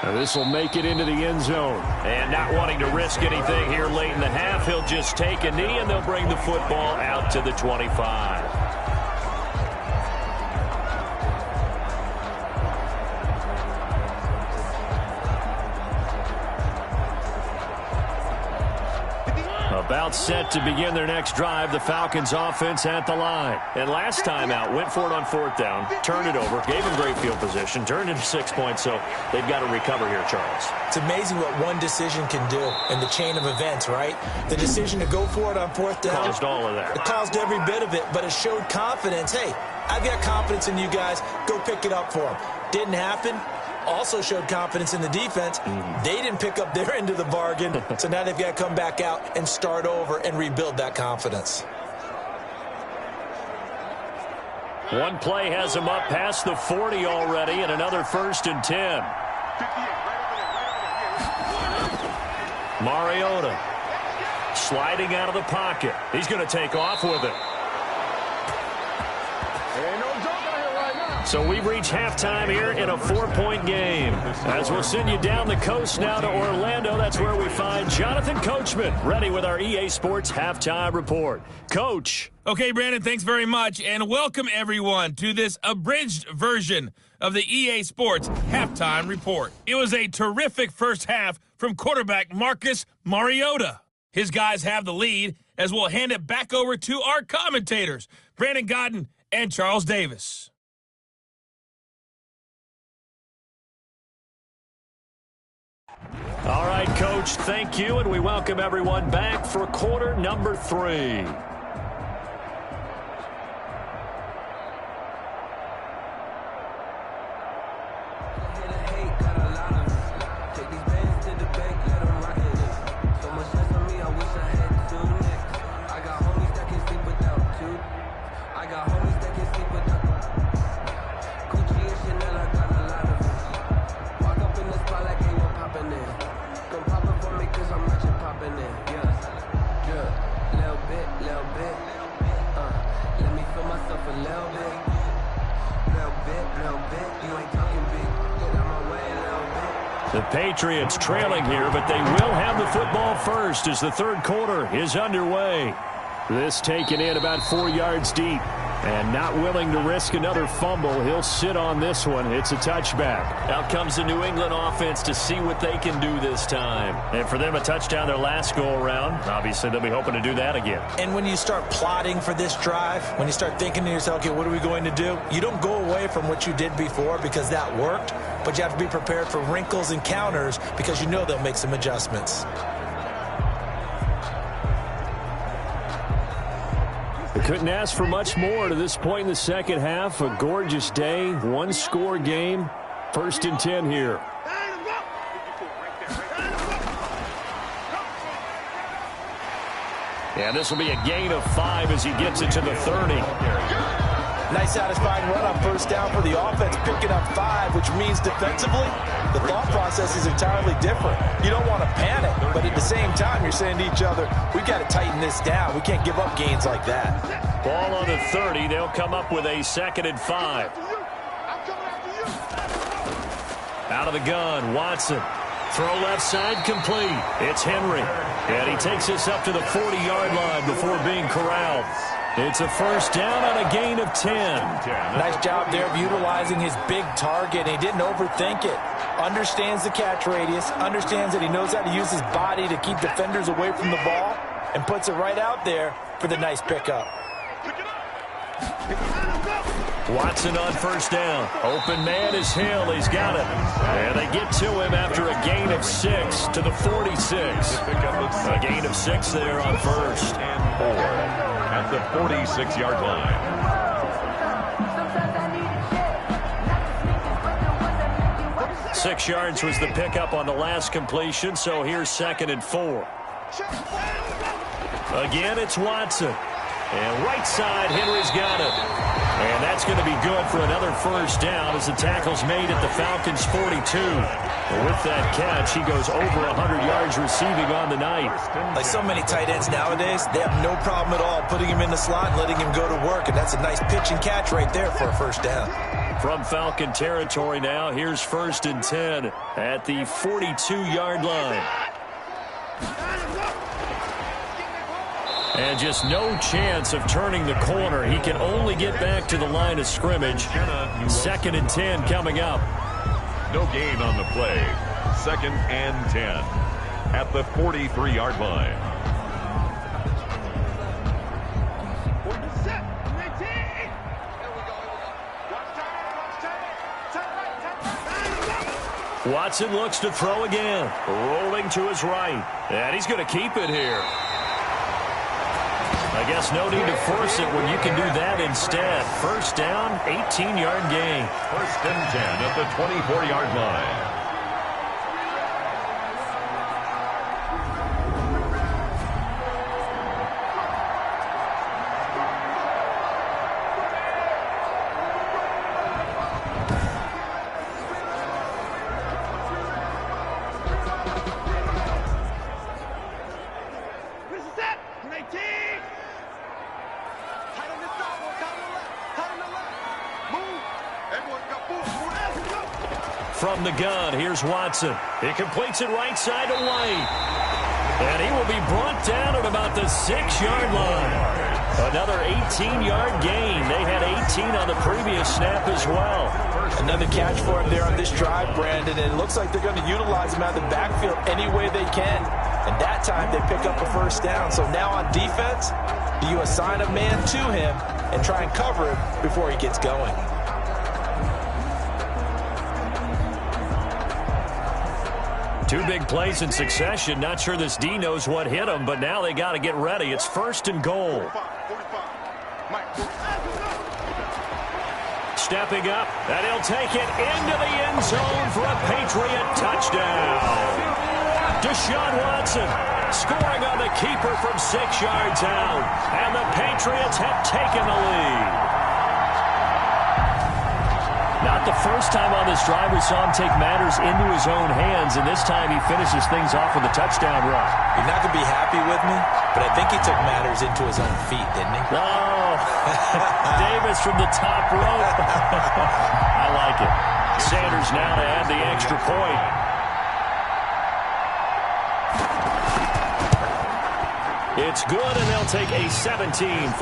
Now this will make it into the end zone. And not wanting to risk anything here late in the half, he'll just take a knee and they'll bring the football out to the 25. About set to begin their next drive, the Falcons offense at the line. And last time out, went for it on 4th down, turned it over, gave them great field position, turned into 6 points, so they've got to recover here, Charles. It's amazing what one decision can do in the chain of events, right? The decision to go for it on 4th down. Caused all of that. It caused every bit of it, but it showed confidence. Hey, I've got confidence in you guys. Go pick it up for them. Didn't happen. Also showed confidence in the defense. They didn't pick up their end of the bargain, so now they've got to come back out and start over and rebuild that confidence. One play has them up past the 40 already, and another 1st and 10. Mariota sliding out of the pocket. He's going to take off with it. So we've reached halftime here in a 4-point game. As we'll send you down the coast now to Orlando, that's where we find Jonathan Coachman, ready with our EA Sports Halftime Report. Coach. Okay, Brandon, thanks very much, and welcome everyone to this abridged version of the EA Sports Halftime Report. It was a terrific first half from quarterback Marcus Mariota. His guys have the lead as we'll hand it back over to our commentators, Brandon Godden and Charles Davis. All right, Coach, thank you, and we welcome everyone back for quarter number 3. The Patriots trailing here, but they will have the football first as the third quarter is underway. This taken in about 4 yards deep. And not willing to risk another fumble. He'll sit on this one. It's a touchback. Out comes the New England offense to see what they can do this time. And for them, a touchdown their last go-around. Obviously, they'll be hoping to do that again. And when you start plotting for this drive, when you start thinking to yourself, okay, what are we going to do? You don't go away from what you did before because that worked. But you have to be prepared for wrinkles and counters because you know they'll make some adjustments. They couldn't ask for much more to this point in the second half. A gorgeous day, one-score game. 1st and 10 here. And this will be a gain of 5 as he gets it to the 30. Nice satisfying run on 1st down for the offense, picking up 5, which means defensively, the thought process is entirely different. You don't want to panic, but at the same time, you're saying to each other, we've got to tighten this down. We can't give up gains like that. Ball on the 30. They'll come up with a 2nd and 5. Out of the gun, Watson. Throw left side, complete. It's Henry. And he takes this up to the 40-yard line before being corralled. It's a 1st down on a gain of 10. Nice job there of utilizing his big target. He didn't overthink it. Understands the catch radius. Understands that he knows how to use his body to keep defenders away from the ball. And puts it right out there for the nice pickup. Watson on first down. Open man is Hill. He's got it. And they get to him after a gain of 6 to the 46. A gain of 6 there on first. And 4 at the 46-yard line. 6 yards was the pickup on the last completion, so here's 2nd and 4. Again, it's Watson. And right side, Henry's got it. And that's going to be good for another first down as the tackle's made at the Falcons' 42. With that catch, he goes over 100 yards receiving on the night. Like so many tight ends nowadays, they have no problem at all putting him in the slot and letting him go to work. And that's a nice pitch and catch right there for a first down. From Falcon territory now, here's 1st and 10 at the 42-yard line. And just no chance of turning the corner. He can only get back to the line of scrimmage. 2nd and 10 coming up. No gain on the play. 2nd and 10 at the 43-yard line. Watson looks to throw again. Rolling to his right. And he's going to keep it here. I guess no need to force it when you can do that instead. First down, 18-yard gain. 1st and 10 at the 24-yard line. From the gun, here's Watson. He completes it right side to White. And he will be brought down at about the 6-yard line. Another 18-yard gain. They had 18 on the previous snap as well. Another catch for him there on this drive, Brandon. And it looks like they're going to utilize him out of the backfield any way they can. And that time they pick up a first down. So now on defense, do you assign a man to him and try and cover him before he gets going? Two big plays in succession. Not sure this D knows what hit him, but now they got to get ready. It's 1st and goal. Stepping up, and he'll take it into the end zone for a Patriot touchdown. Deshaun Watson scoring on the keeper from 6 yards out, and the Patriots have taken the lead. Not the first time on this drive we saw him take matters into his own hands, and this time he finishes things off with a touchdown run. You're not going to be happy with me, but I think he took matters into his own feet, didn't he? Oh, Davis from the top rope. I like it. Sanders now to add the extra point. It's good, and they'll take a 17-14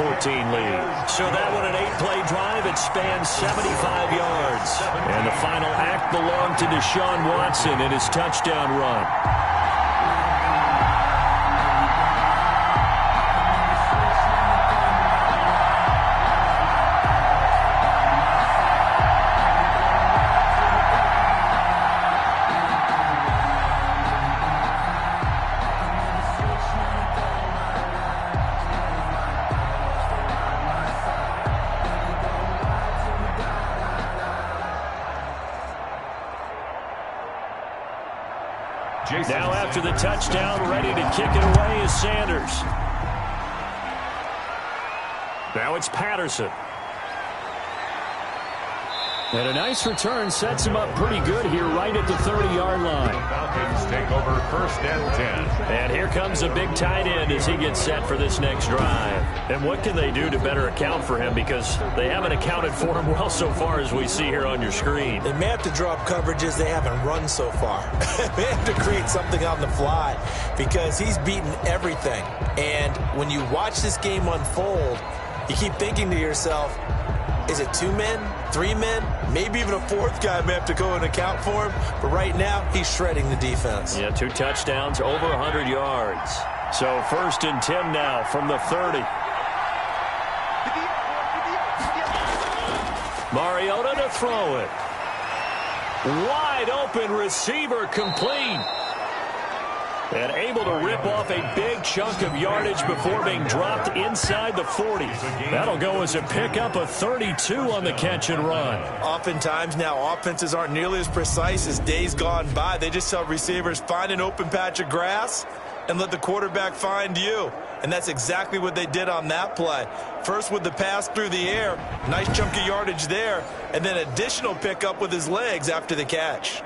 lead. So that one, an 8-play drive. It spans 75 yards. And the final act belonged to Deshaun Watson in his touchdown run. Now after the touchdown, ready to kick it away is Sanders. Now it's Patterson. And a nice return sets him up pretty good here right at the 30-yard line. Falcons take over 1st and 10. And here comes a big tight end as he gets set for this next drive. And what can they do to better account for him? Because they haven't accounted for him well so far as we see here on your screen. They may have to draw up coverages they haven't run so far. They have to create something on the fly because he's beaten everything. And when you watch this game unfold, you keep thinking to yourself, is it 2 men, 3 men, maybe even a 4th guy may have to go and account for him. But right now, he's shredding the defense. Yeah, 2 touchdowns, over 100 yards. So 1st and 10 now from the 30. Mariota to throw it. Wide open receiver complete. And able to rip off a big chunk of yardage before being dropped inside the 40. That'll go as a pickup of 32 on the catch and run. Oftentimes now, offenses aren't nearly as precise as days gone by. They just tell receivers, find an open patch of grass and let the quarterback find you. And that's exactly what they did on that play. First with the pass through the air, nice chunk of yardage there, and then additional pickup with his legs after the catch.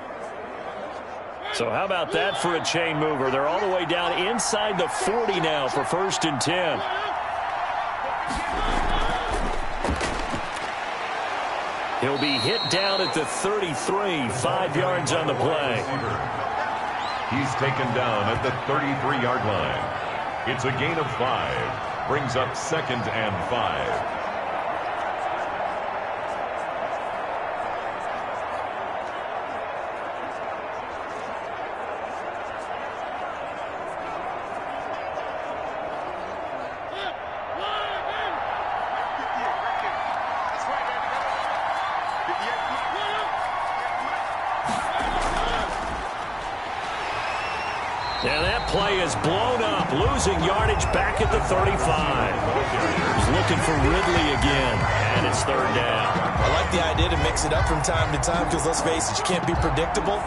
So how about that for a chain mover? They're all the way down inside the 40 now for 1st and 10. He'll be hit down at the 33, 5 yards on the play. He's taken down at the 33-yard line. It's a gain of 5. Brings up 2nd and 5. And that play is blown up, losing yardage back at the 35. He's looking for Ridley again, and it's 3rd down. I like the idea to mix it up from time to time because, let's face it, you can't be predictable.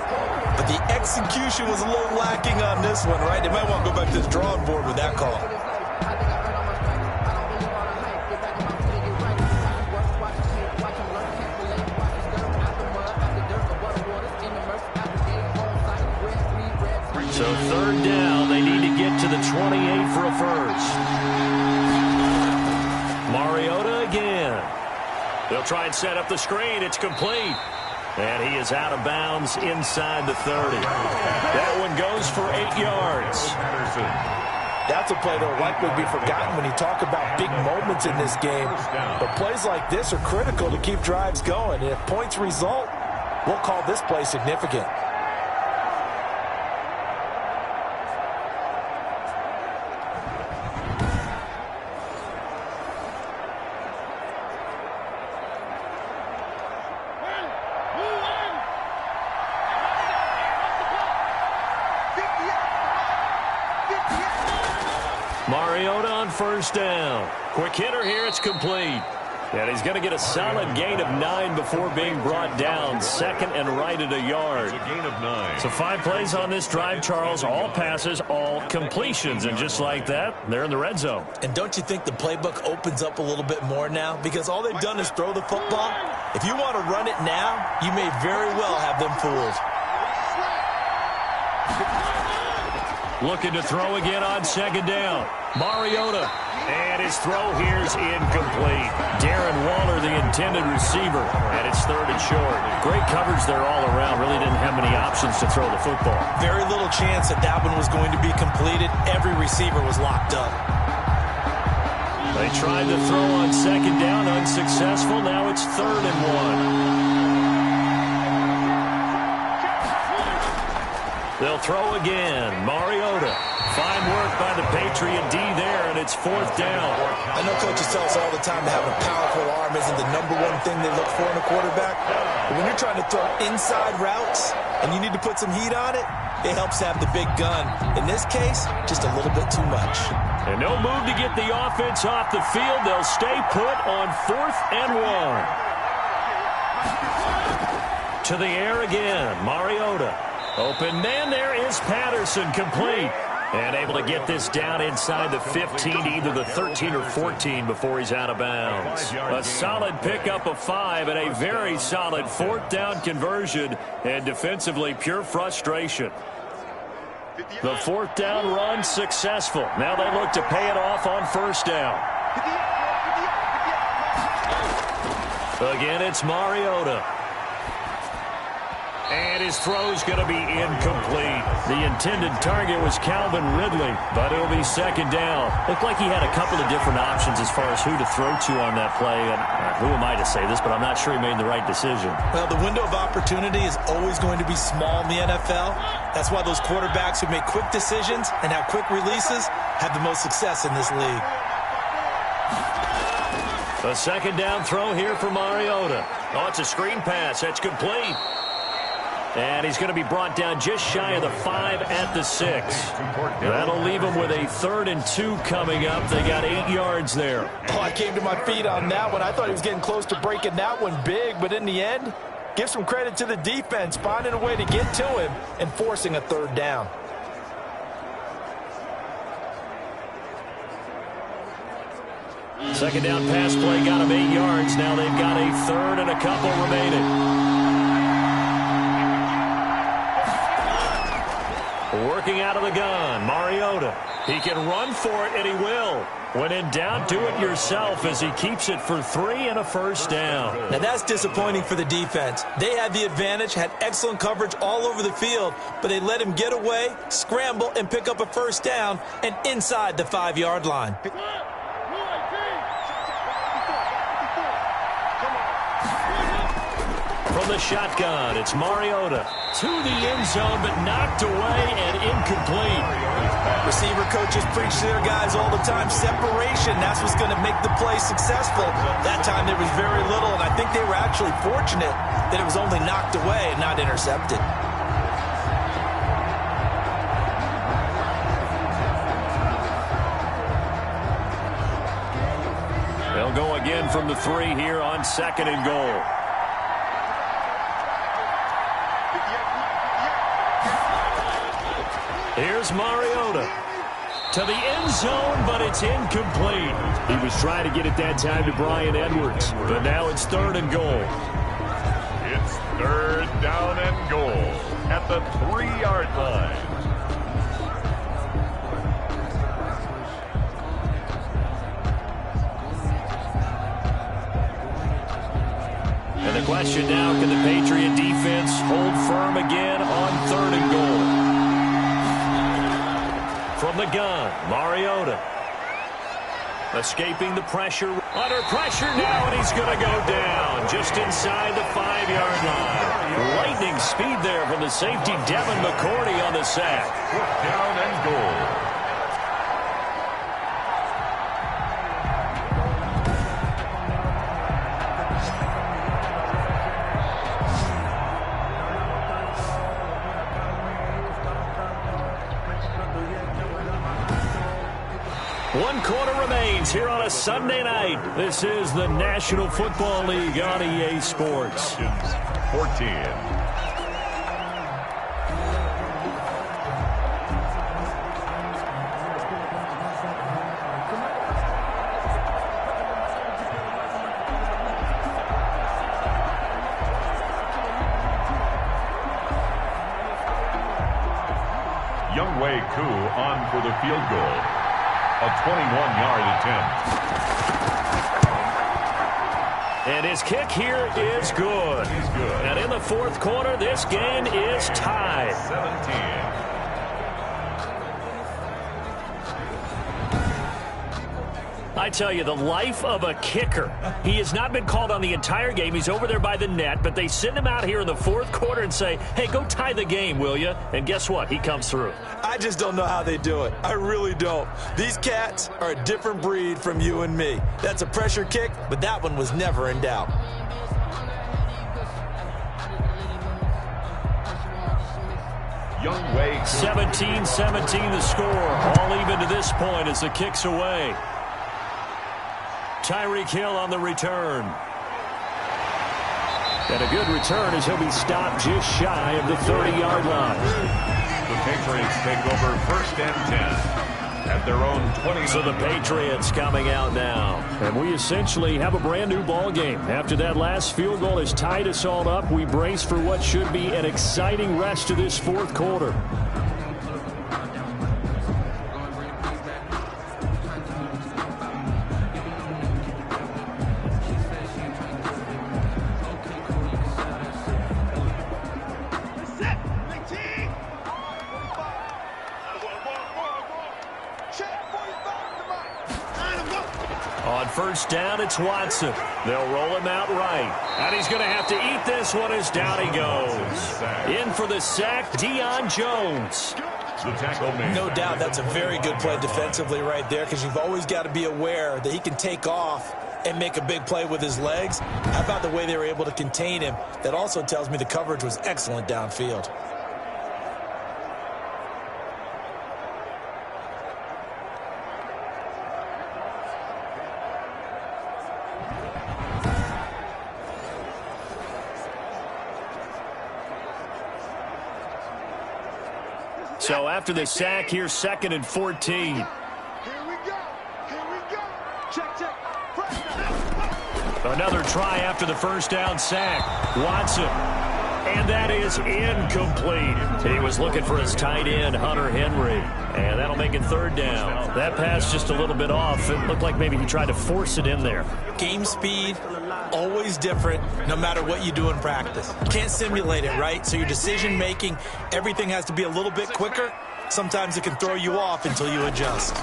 But the execution was a little lacking on this one, right? They might want to go back to the drawing board with that call. So 3rd down, they need to get to the 28 for a first. Mariota again. They'll try and set up the screen. It's complete. And he is out of bounds inside the 30. That one goes for 8 yards. That's a play that will likely be forgotten when you talk about big moments in this game. But plays like this are critical to keep drives going. And if points result, we'll call this play significant. Mariota on 1st down. Quick hitter here, it's complete. And he's going to get a solid gain of 9 before being brought down. 2nd and right at a yard. It's a gain of 9. So 5 plays on this drive, Charles. All passes, all completions. And just like that, they're in the red zone. And don't you think the playbook opens up a little bit more now? Because all they've done is throw the football. If you want to run it now, you may very well have them fooled. Looking to throw again on 2nd down. Mariota. And his throw here's incomplete. Darren Waller, the intended receiver. And it's 3rd and short. Great coverage there all around. Really didn't have many options to throw the football. Very little chance that that one was going to be completed. Every receiver was locked up. They tried to throw on 2nd down. Unsuccessful. Now it's 3rd and 1. They'll throw again. Mariota. Fine work by the Patriot D there, and it's 4th down. I know coaches tell us all the time that having a powerful arm isn't the #1 thing they look for in a quarterback. But when you're trying to throw inside routes and you need to put some heat on it, it helps have the big gun. In this case, just a little bit too much. And no move to get the offense off the field. They'll stay put on 4th and 1. To the air again, Mariota. Open man, there is Patterson, complete. And able to get this down inside the 15, either the 13 or 14 before he's out of bounds. A solid pickup of 5 and a very solid 4th down conversion. And defensively, pure frustration. The 4th down run successful. Now they look to pay it off on 1st down. Again, it's Mariota. And his throw's going to be incomplete. The intended target was Calvin Ridley, but it'll be 2nd down. Looked like he had a couple of different options as far as who to throw to on that play. And who am I to say this, but I'm not sure he made the right decision. Well, the window of opportunity is always going to be small in the NFL. That's why those quarterbacks who make quick decisions and have quick releases have the most success in this league. A second down throw here for Mariota. Oh, it's a screen pass. That's complete. And he's going to be brought down just shy of the 5 at the 6. That'll leave him with a 3rd and 2 coming up. They got 8 yards there. Oh, I came to my feet on that one. I thought he was getting close to breaking that one big, but in the end, give some credit to the defense, finding a way to get to him and forcing a 3rd down. Second down pass play got him 8 yards. Now they've got a 3rd and a couple remaining. Working out of the gun, Mariota. He can run for it, and he will. When in doubt, do it yourself as he keeps it for 3 and a first down. Now that's disappointing for the defense. They had the advantage, had excellent coverage all over the field, but they let him get away, scramble, and pick up a first down, and inside the 5-yard line. From the shotgun, it's Mariota. To the end zone, but knocked away and incomplete. Receiver coaches preach to their guys all the time. Separation, that's what's going to make the play successful. That time there was very little, and I think they were actually fortunate that it was only knocked away and not intercepted. They'll go again from the 3 here on 2nd and goal. Here's Mariota to the end zone, but it's incomplete. He was trying to get it that time to Bryan Edwards, but now it's 3rd and goal. It's 3rd down and goal at the 3-yard line. And the question now, can the Patriot defense hold firm again on 3rd and goal? From the gun, Mariota. Escaping the pressure. Under pressure now, and he's going to go down just inside the 5-yard line. Lightning speed there from the safety, Devin McCourty, on the sack. 4th down and goal. One quarter remains here on a Sunday night. This is the National Football League on EA Sports. 14. Younghoe Koo on for the field goal. A 21-yard attempt. And his kick here is good. He's good. And in the 4th quarter, this game is tied. 17. I tell you, the life of a kicker. He has not been called on the entire game. He's over there by the net, but they send him out here in the 4th quarter and say, hey, go tie the game, will you? And guess what? He comes through. I just don't know how they do it. I really don't. These cats are a different breed from you and me. That's a pressure kick, but that one was never in doubt. Younghoe 17-17 the score. All even to this point as the kick's away. Tyreek Hill on the return. And a good return as he'll be stopped just shy of the 30-yard line. The Patriots take over 1st and 10 at their own 20. So the Patriots coming out now. And we essentially have a brand new ball game. After that last field goal has tied us all up, we brace for what should be an exciting rest of this 4th quarter. On 1st down, it's Watson. They'll roll him out right. And he's going to have to eat this one as down he goes. In for the sack, Deion Jones. The tackle made. No doubt that's a very good play defensively right there, because you've always got to be aware that he can take off and make a big play with his legs. How about the way they were able to contain him? That also tells me the coverage was excellent downfield. So after the sack, here's 2nd and 14. Here we go. Here we go. Check, check. Another try after the first down sack. Watson. And that is incomplete. He was looking for his tight end, Hunter Henry. And that'll make it 3rd down. That pass just a little bit off. It looked like maybe he tried to force it in there. Game speed, always different, no matter what you do in practice. You can't simulate it, right? So your decision-making, everything has to be a little bit quicker. Sometimes it can throw you off until you adjust.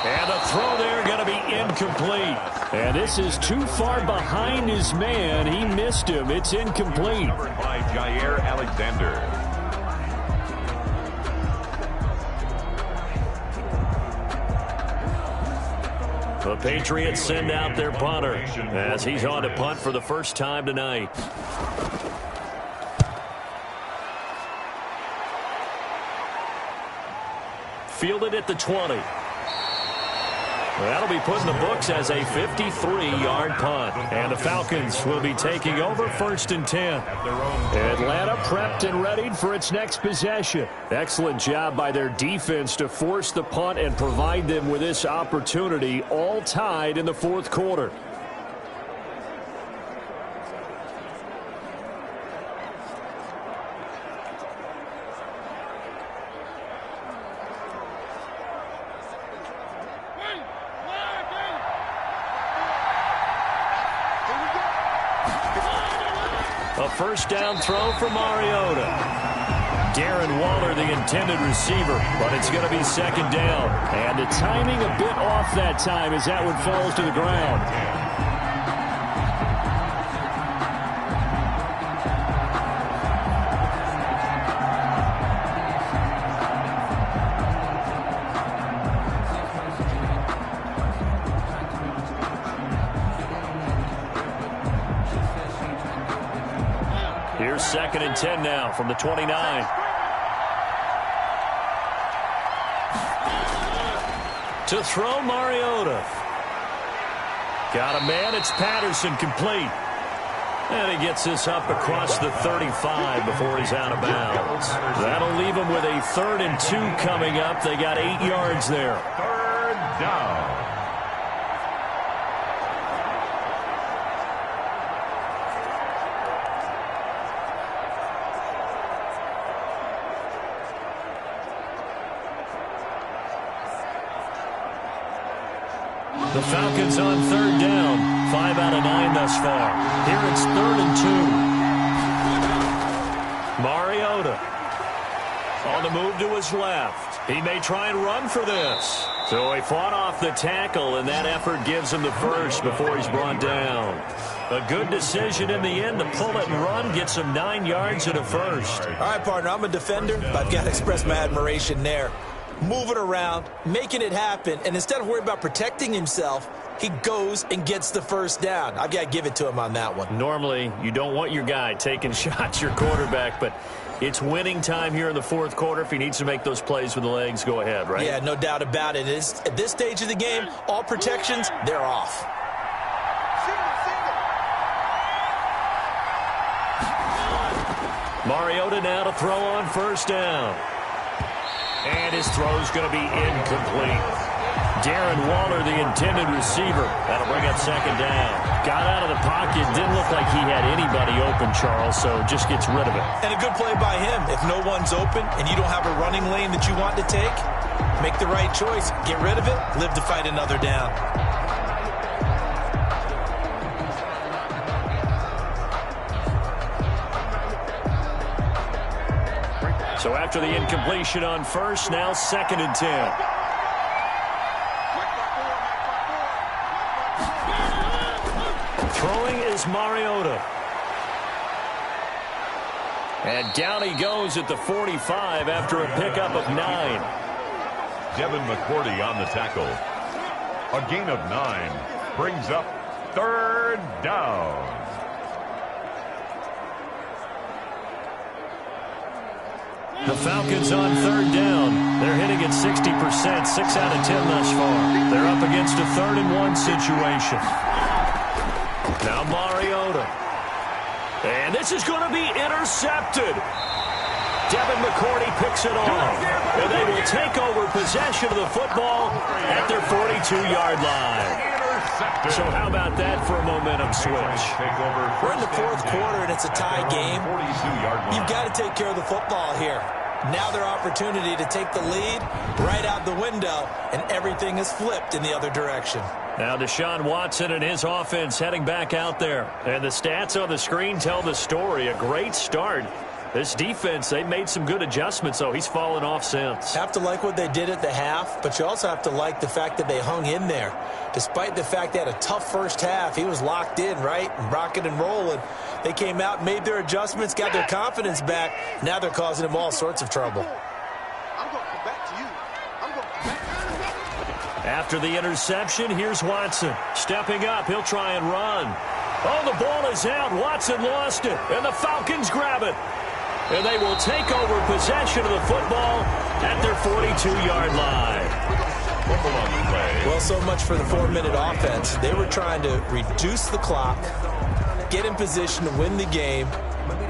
And the throw there going to be incomplete. And this is too far behind his man. He missed him. It's incomplete. Covered by Jair Alexander. The Patriots send out their punter as he's on to punt for the first time tonight. Fielded at the 20. That'll be put in the books as a 53-yard punt. And the Falcons will be taking over 1st and 10. Atlanta prepped and readied for its next possession. Excellent job by their defense to force the punt and provide them with this opportunity, all tied in the 4th quarter. A first down throw for Mariota. Darren Waller, the intended receiver, but it's going to be 2nd down. And the timing a bit off that time as that one falls to the ground. Here's 2nd and 10 now from the 29. To throw, Mariota. Got a man, it's Patterson, complete. And he gets this up across the 35 before he's out of bounds. That'll leave him with a 3rd and 2 coming up. They got 8 yards there. 3rd down. The Falcons on 3rd down. 5 out of 9 thus far. Here it's 3rd and 2. Mariota on the move to his left. He may try and run for this. So he fought off the tackle, and that effort gives him the first before he's brought down. A good decision in the end to pull it and run, gets him 9 yards and a first. All right, partner, I'm a defender, but I've got to express my admiration there. Moving around, making it happen, and instead of worrying about protecting himself, he goes and gets the first down. I've got to give it to him on that one. Normally, you don't want your guy taking shots, your quarterback, but it's winning time here in the 4th quarter. If he needs to make those plays with the legs, go ahead, right? Yeah, no doubt about it. At this stage of the game, all protections, they're off. Mariota now to throw on 1st down. And his throw's going to be incomplete. Darren Waller, the intended receiver. That'll bring up 2nd down. Got out of the pocket. Didn't look like he had anybody open, Charles, so just gets rid of it. And a good play by him. If no one's open and you don't have a running lane that you want to take, make the right choice. Get rid of it. Live to fight another down. So after the incompletion on 1st, now 2nd and 10. Throwing is Mariota. And down he goes at the 45 after a pickup of 9. Devin McCourty on the tackle. A gain of 9 brings up 3rd down. The Falcons on 3rd down. They're hitting at 60%, 6 out of 10 thus far. They're up against a 3rd and 1 situation. Now Mariota. And this is going to be intercepted. Devin McCourty picks it off. And they will take over possession of the football at their 42-yard line. So how about that for a momentum switch? We're in the 4th quarter, and it's a tie game. You've got to take care of the football here. Now their opportunity to take the lead right out the window, and everything is flipped in the other direction. Now Deshaun Watson and his offense heading back out there. And the stats on the screen tell the story. A great start. This defense, they made some good adjustments, so he's fallen off since. Have to like what they did at the half, but you also have to like the fact that they hung in there. Despite the fact they had a tough first half, he was locked in, right, and rocking and rolling. They came out, made their adjustments, got their confidence back. Now they're causing him all sorts of trouble. I'm going to come back to you. I'm going to come back to you. After the interception, here's Watson. Stepping up, he'll try and run. Oh, the ball is out. Watson lost it, and the Falcons grab it. And they will take over possession of the football at their 42-yard line. Well, so much for the 4-minute offense. They were trying to reduce the clock, get in position to win the game,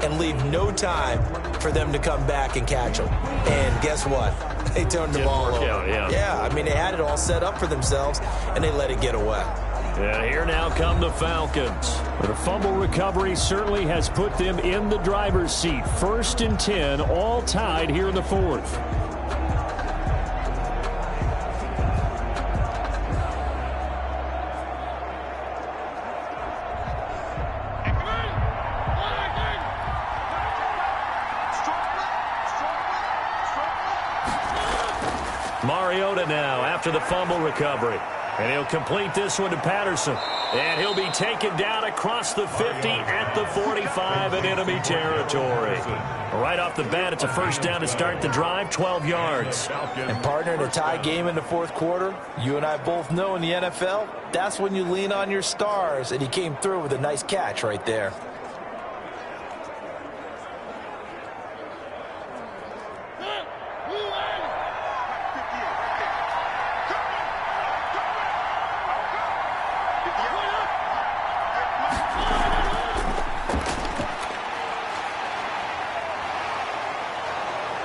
and leave no time for them to come back and catch them. And guess what? They turned the ball over. Yeah, I mean, they had it all set up for themselves, and they let it get away. And here now come the Falcons. The fumble recovery certainly has put them in the driver's seat. 1st and 10, all tied here in the 4th. Mariota now after the fumble recovery. And he'll complete this one to Patterson. And he'll be taken down across the 50 at the 45 in enemy territory. Right off the bat, it's a 1st down to start the drive, 12 yards. And partner, in a tie game in the 4th quarter, you and I both know in the NFL, that's when you lean on your stars. And he came through with a nice catch right there.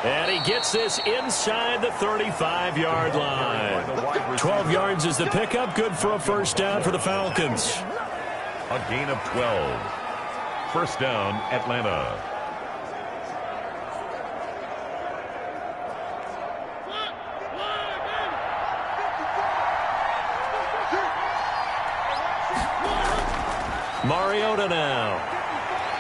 And he gets this inside the 35-yard line. 12 yards is the pickup. Good for a 1st down for the Falcons. A gain of 12. 1st down, Atlanta. Mariota now.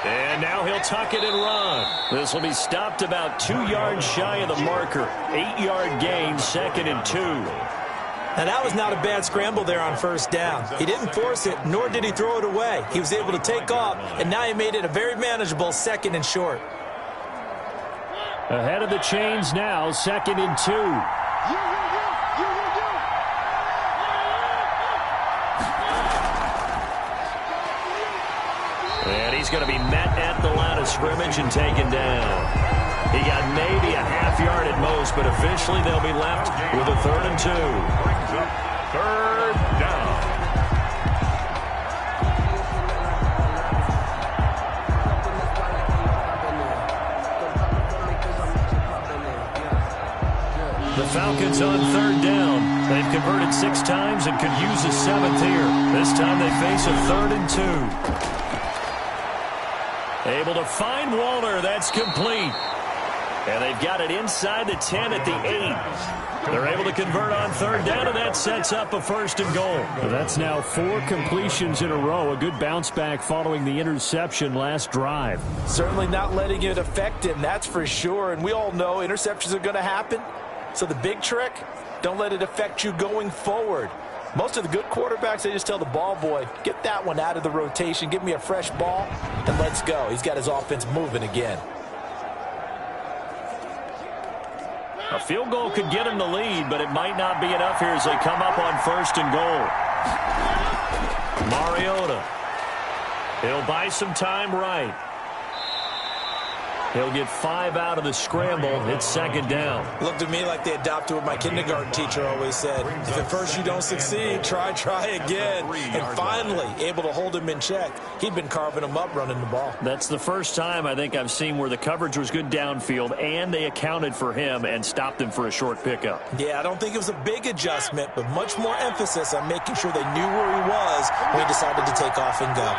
And now he'll tuck it and run. This will be stopped about 2 yards shy of the marker. 8-yard gain, 2nd and 2. Now, that was not a bad scramble there on 1st down. He didn't force it, nor did he throw it away. He was able to take off, and now he made it a very manageable 2nd and short. Ahead of the chains now, 2nd and 2. And he's going to be met at the line of scrimmage and taken down. He got maybe a half yard at most, but officially they'll be left with a 3rd and 2. Brings up 3rd down. The Falcons on 3rd down. They've converted 6 times and could use a 7th here. This time they face a 3rd and 2. Able to find Walter. That's complete. And they've got it inside the 10 at the 8. They're able to convert on 3rd down, and that sets up a 1st and goal. Well, that's now 4 completions in a row. A good bounce back following the interception last drive. Certainly not letting it affect him, that's for sure. And we all know interceptions are going to happen. So the big trick, don't let it affect you going forward. Most of the good quarterbacks, they just tell the ball boy, get that one out of the rotation, give me a fresh ball, and let's go. He's got his offense moving again. A field goal could get him the lead, but it might not be enough here as they come up on 1st and goal. Mariota. He'll buy some time right. He'll get 5 out of the scramble. It's 2nd down. Looked to me like they adopted what my kindergarten teacher always said. If at first you don't succeed, try again. And finally, able to hold him in check. He'd been carving him up running the ball. That's the first time I think I've seen where the coverage was good downfield and they accounted for him and stopped him for a short pickup. Yeah, I don't think it was a big adjustment, but much more emphasis on making sure they knew where he was when he decided to take off and go.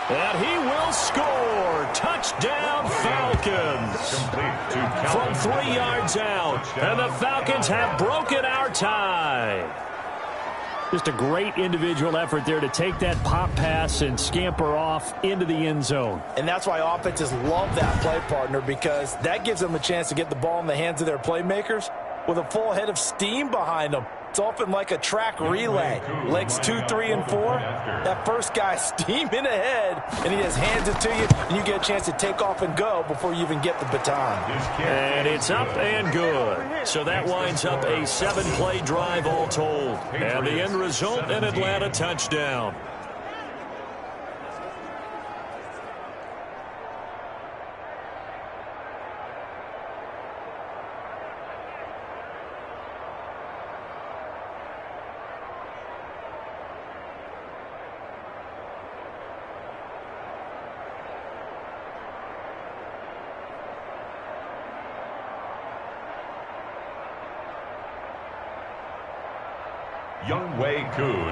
And he will score. Touchdown, Falcons. From 3 yards out. And the Falcons have broken our tie. Just a great individual effort there to take that pop pass and scamper off into the end zone. And that's why offenses love that play, partner, because that gives them a chance to get the ball in the hands of their playmakers with a full head of steam behind them. It's often like a track relay. Legs 2, 3, and 4. That first guy steaming ahead, and he just hands it to you, and you get a chance to take off and go before you even get the baton. And it's up and good. So that winds up a 7-play drive all told. And the end result, an Atlanta touchdown.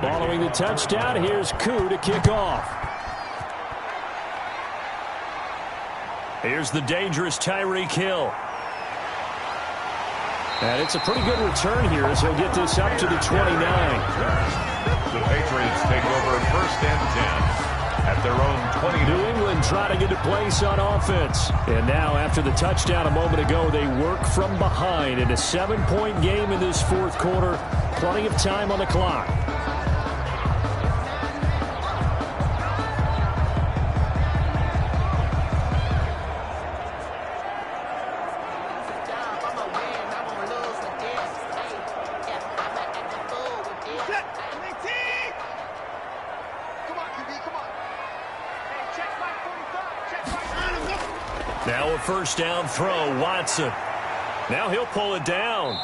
Following the touchdown, here's Koo to kick off. Here's the dangerous Tyreek Hill. And it's a pretty good return here as he'll get this up to the 29. The Patriots take over 1st and 10 at their own 20. New England trying to get a place on offense. And now after the touchdown a moment ago, they work from behind in a 7-point game in this 4th quarter. Plenty of time on the clock. Now a 1st down throw, Watson. Now he'll pull it down.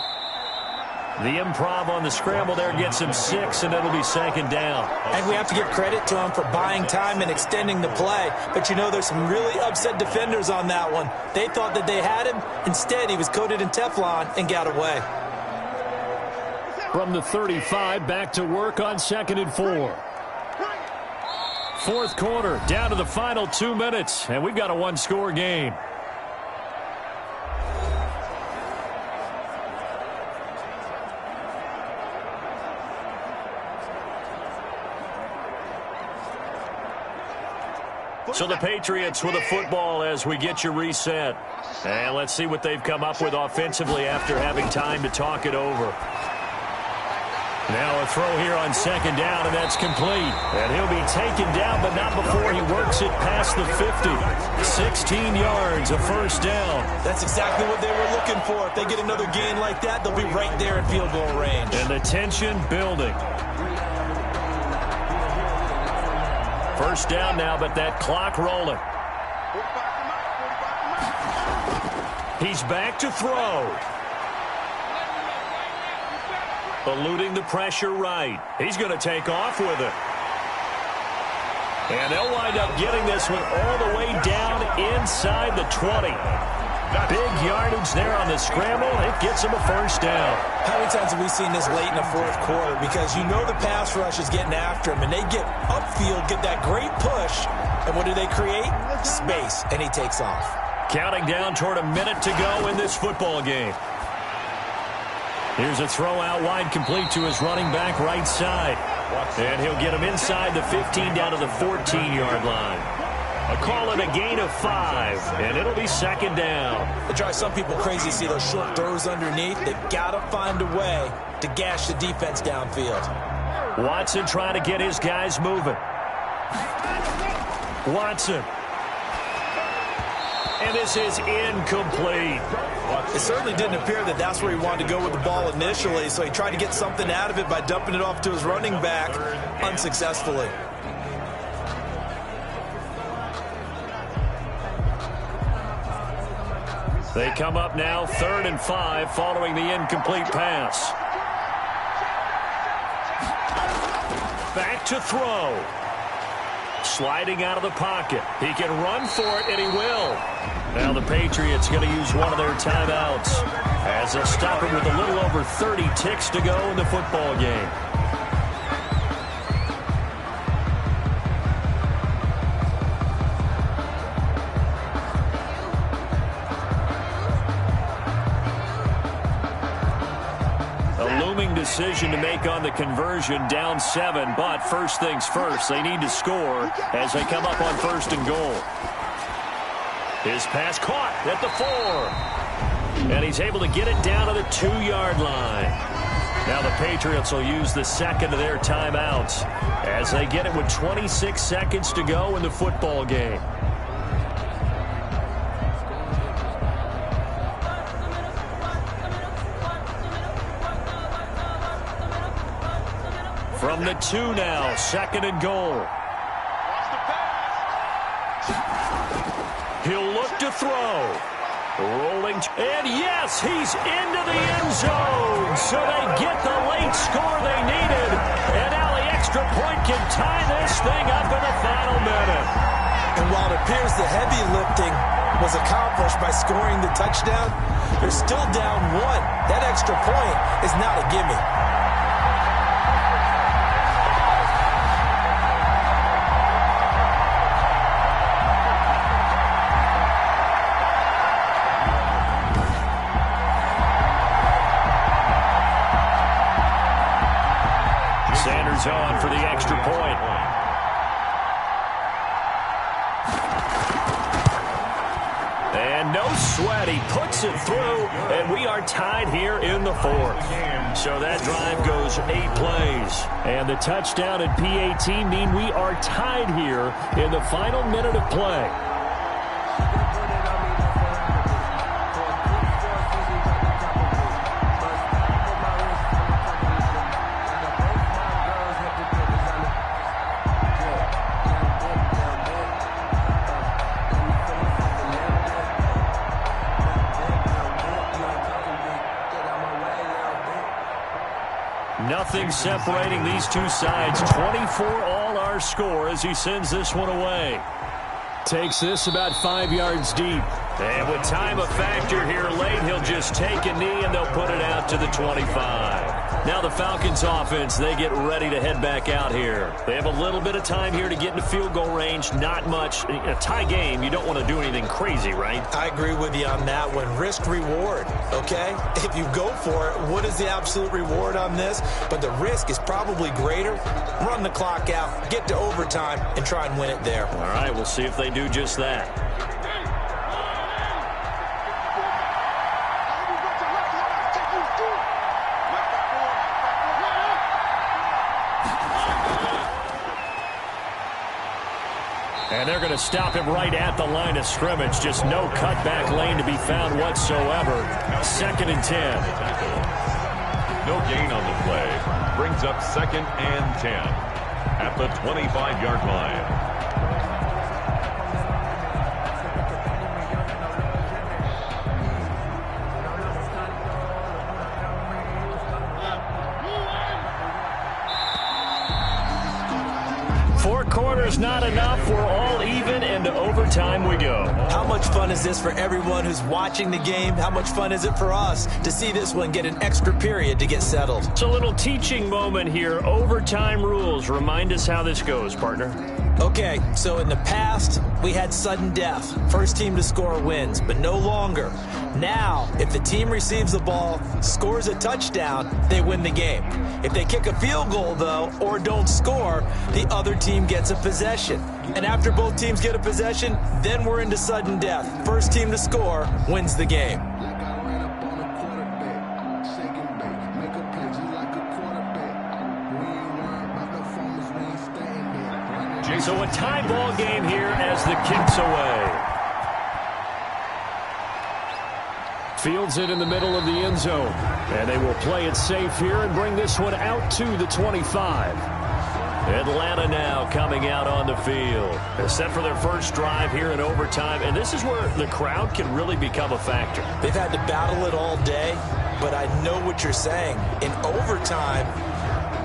The improv on the scramble there gets him 6, and it'll be 2nd down. And we have to give credit to him for buying time and extending the play. But, you know, there's some really upset defenders on that one. They thought that they had him. Instead, he was coated in Teflon and got away. From the 35, back to work on 2nd and 4. 4th quarter, down to the final 2 minutes, and we've got a 1-score game. So the Patriots with a football as we get you reset. And let's see what they've come up with offensively after having time to talk it over. Now a throw here on 2nd down, and that's complete. And he'll be taken down, but not before he works it past the 50. 16 yards, a 1st down. That's exactly what they were looking for. If they get another gain like that, they'll be right there in field goal range. And the tension building. 1st down now, but that clock rolling. He's back to throw. Eluding the pressure right. He's going to take off with it. And they'll wind up getting this one all the way down inside the 20. Big yardage there on the scramble. It gets him a 1st down. How many times have we seen this late in the 4th quarter? Because you know the pass rush is getting after him, and they get upfield, get that great push, and what do they create? Space, and he takes off. Counting down toward a minute to go in this football game. Here's a throw out wide, complete to his running back right side. And he'll get him inside the 15 down to the 14-yard line. Call it a gain of 5, and it'll be 2nd down. It drives some people crazy to see those short throws underneath. They've got to find a way to gash the defense downfield. Watson trying to get his guys moving. Watson. And this is incomplete. It certainly didn't appear that that's where he wanted to go with the ball initially, so he tried to get something out of it by dumping it off to his running back unsuccessfully. They come up now 3rd and 5 following the incomplete pass. Back to throw. Sliding out of the pocket. He can run for it, and he will. Now the Patriots going to use one of their timeouts as they'll stop it with a little over 30 ticks to go in the football game. Decision to make on the conversion, down 7, but first things first, they need to score as they come up on 1st and goal. His pass caught at the 4, and he's able to get it down to the 2-yard line. Now the Patriots will use the second of their timeouts as they get it with 26 seconds to go in the football game. From the 2 now, 2nd and goal. He'll look to throw. Rolling, and yes, he's into the end zone. So they get the late score they needed. And now the extra point can tie this thing up in the final minute. And while it appears the heavy lifting was accomplished by scoring the touchdown, they're still down 1. That extra point is not a gimme. On for the extra point. And no sweat. He puts it through, and we are tied here in the 4th. So that drive goes 8 plays. And the touchdown and PAT mean we are tied here in the final minute of play. Nothing separating these two sides. 24 all our score as he sends this one away. Takes this about 5 yards deep. And with time a factor here late, he'll just take a knee and they'll put it out to the 25. Now the Falcons offense, they get ready to head back out here. They have a little bit of time here to get into field goal range. Not much. A tie game, you don't want to do anything crazy, right? I agree with you on that one. Risk reward, okay? If you go for it, what is the absolute reward on this? But the risk is probably greater. Run the clock out, get to overtime, and try and win it there. All right, we'll see if they do just that. And they're going to stop him right at the line of scrimmage. Just no cutback lane to be found whatsoever. 2nd and 10. No gain on the play. Brings up 2nd and 10 at the 25-yard line. Quarters not enough. We're all even, and to overtime we go. How much fun is this for everyone who's watching the game? How much fun is it for us to see this one get an extra period to get settled? It's a little teaching moment here. Overtime rules. Remind us how this goes, partner. Okay, so in the past, we had sudden death. First team to score wins, but no longer. Now, if the team receives the ball, scores a touchdown, they win the game. If they kick a field goal, though, or don't score, the other team gets a possession. And after both teams get a possession, then we're into sudden death. First team to score wins the game. So a tie ball game here as the kick's away. Fields it in the middle of the end zone. And they will play it safe here and bring this one out to the 25. Atlanta now coming out on the field. They're set for their first drive here in overtime, and this is where the crowd can really become a factor. They've had to battle it all day, but I know what you're saying. In overtime,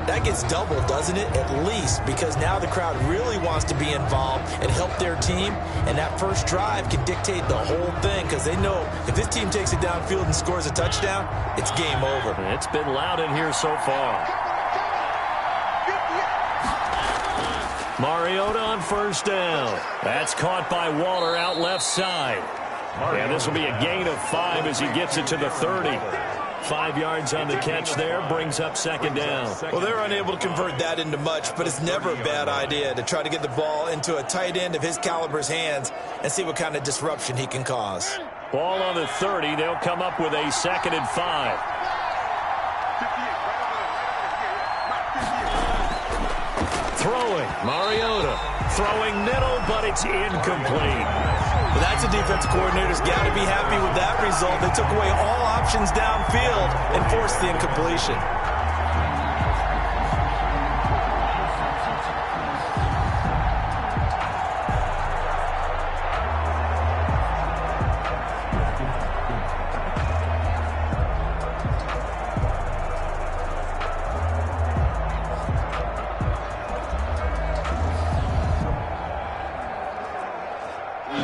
that gets double, doesn't it? At least, because now the crowd really wants to be involved and help their team, and that first drive can dictate the whole thing because they know if this team takes it downfield and scores a touchdown, it's game over. It's been loud in here so far. Mariota on first down. That's caught by Waller out left side. And this will be a gain of 5 as he gets it to the 30. 5 yards on the catch there, brings up second down. Well, they're unable to convert that into much, but it's never a bad idea to try to get the ball into a tight end of his caliber's hands and see what kind of disruption he can cause. Ball on the 30. They'll come up with a 2nd and 5. Throwing, Mariota. Throwing middle, but it's incomplete. Well, that's a defensive coordinator's got to be happy with that result. They took away all options downfield and forced the incompletion.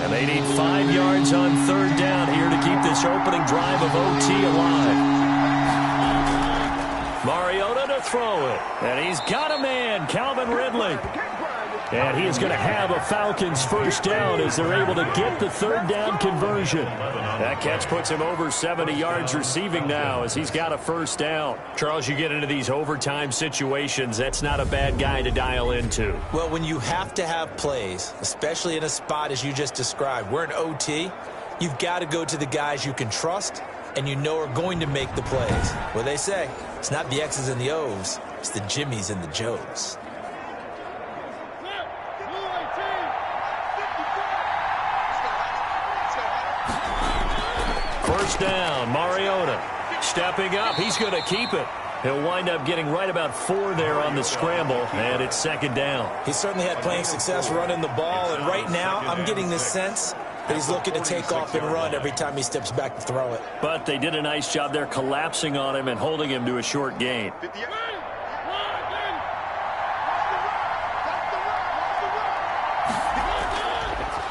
They need 5 yards on third down here to keep this opening drive of OT alive. Mariota to throw it. And he's got a man, Calvin Ridley. And he is going to have a Falcons first down as they're able to get the third down conversion. That catch puts him over 70 yards receiving now as he's got a first down. Charles, you get into these overtime situations, that's not a bad guy to dial into. Well, when you have to have plays, especially in a spot as you just described, we're in OT, you've got to go to the guys you can trust and you know are going to make the plays. Well, they say it's not the X's and the O's, it's the Jimmies and the Joes. First down, Mariota stepping up. He's going to keep it. He'll wind up getting right about 4 there on the scramble, and it's second down. He certainly had playing success running the ball, and right now I'm getting the sense that he's looking to take off and run every time he steps back to throw it. But they did a nice job there collapsing on him and holding him to a short gain.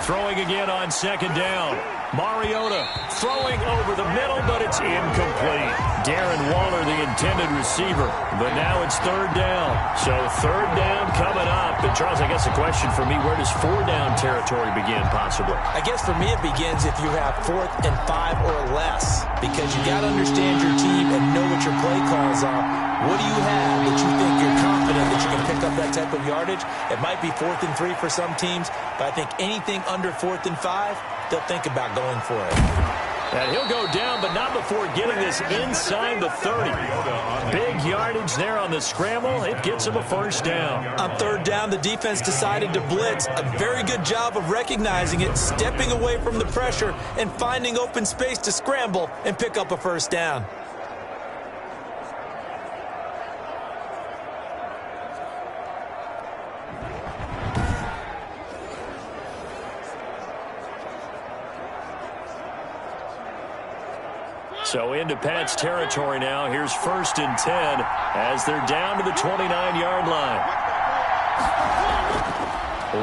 Throwing again on second down. Mariota throwing over the middle, but it's incomplete. Darren Waller, the intended receiver. But now it's third down. So third down coming up. And Charles, I guess the question for me, where does 4 down territory begin possibly? I guess for me it begins if you have 4th and 5 or less. Because you got to understand your team and know what your play calls are. What do you have that you think you're confident that you can pick up that type of yardage? It might be 4th and 3 for some teams, but I think anything under 4th and 5, they'll think about going for it. And he'll go down, but not before getting this inside the 30. Big yardage there on the scramble. It gets him a first down. On third down, the defense decided to blitz. A very good job of recognizing it, stepping away from the pressure, and finding open space to scramble and pick up a first down. So into Pat's territory now. Here's 1st and 10 as they're down to the 29-yard line.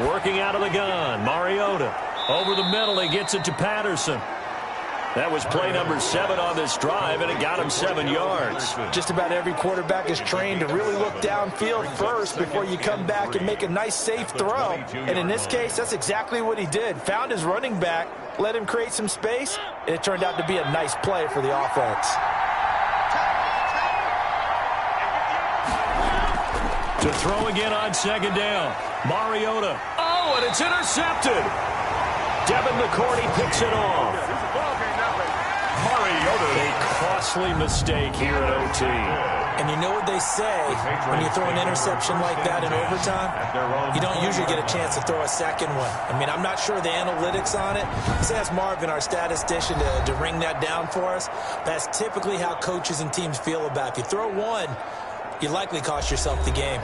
Working out of the gun. Mariota over the middle. He gets it to Patterson. That was play number 7 on this drive, and it got him 7 yards. Just about every quarterback is trained to really look downfield first before you come back and make a nice, safe throw. And in this case, that's exactly what he did. Found his running back, let him create some space, and it turned out to be a nice play for the offense. To throw again on second down. Mariota. Oh, and it's intercepted. Devin McCourty picks it off. Mariota. A costly mistake here at OT. And you know what they say, when you throw an interception like that in overtime, you don't usually get a chance to throw a second one. I mean, I'm not sure the analytics on it. Let's ask Marvin, our statistician, to ring that down for us. That's typically how coaches and teams feel about it. If you throw one, you likely cost yourself the game.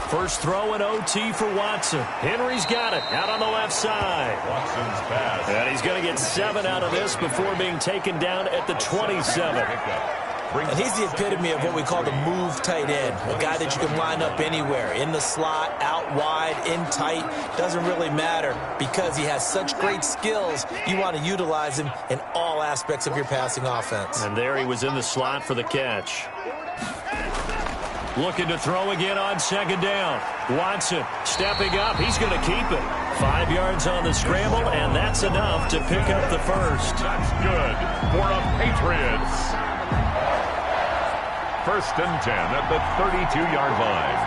First throw in OT for Watson. Henry's got it out on the left side. Watson's pass. And he's going to get 7 out of this before being taken down at the 27. And he's the epitome of what we call the move tight end, a guy that you can line up anywhere, in the slot, out wide, in tight, doesn't really matter because he has such great skills. You want to utilize him in all aspects of your passing offense. And there he was in the slot for the catch. Looking to throw again on second down. Watson stepping up. He's going to keep it. 5 yards on the scramble, and that's enough to pick up the first. That's good for the Patriots. First and 10 at the 32-yard line.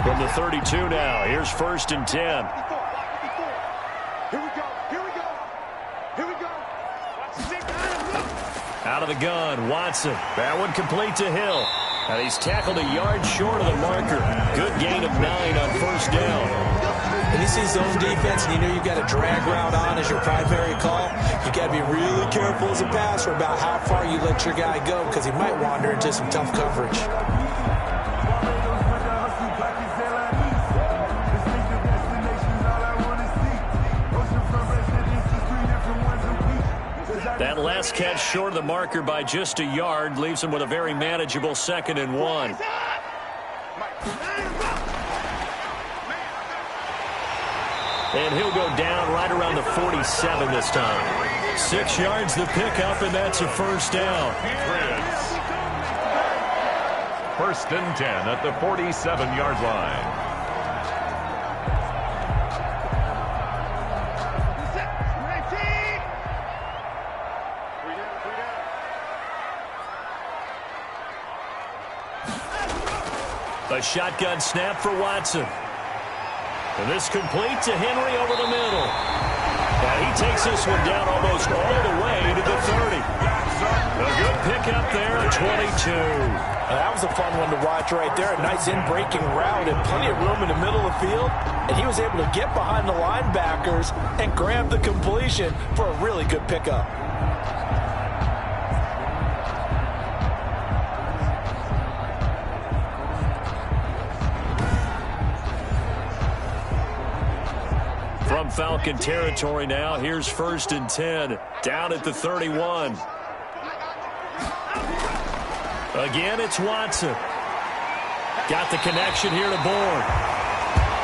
From the 32 now, here's first and 10. Here we go. Here we go. Here we go. Out of the gun, Watson. That one complete to Hill. And he's tackled a yard short of the marker. Good gain of 9 on first down. When you see zone defense and you know you've got a drag route on as your primary call, you got to be really careful as a passer about how far you let your guy go because he might wander into some tough coverage. That last catch short of the marker by just a yard leaves him with a very manageable 2nd and 1. And he'll go down right around the 47 this time. 6 yards the pickup, and that's a first down. First and 10 at the 47-yard line. A shotgun snap for Watson. And this complete to Henry over the middle. And he takes this one down almost all the way to the 30. A good pickup there at 22. That was a fun one to watch right there. A nice in-breaking route and plenty of room in the middle of the field. And he was able to get behind the linebackers and grab the completion for a really good pickup. From Falcon territory now, here's first and 10, down at the 31. Again, it's Watson. Got the connection here to Bourne.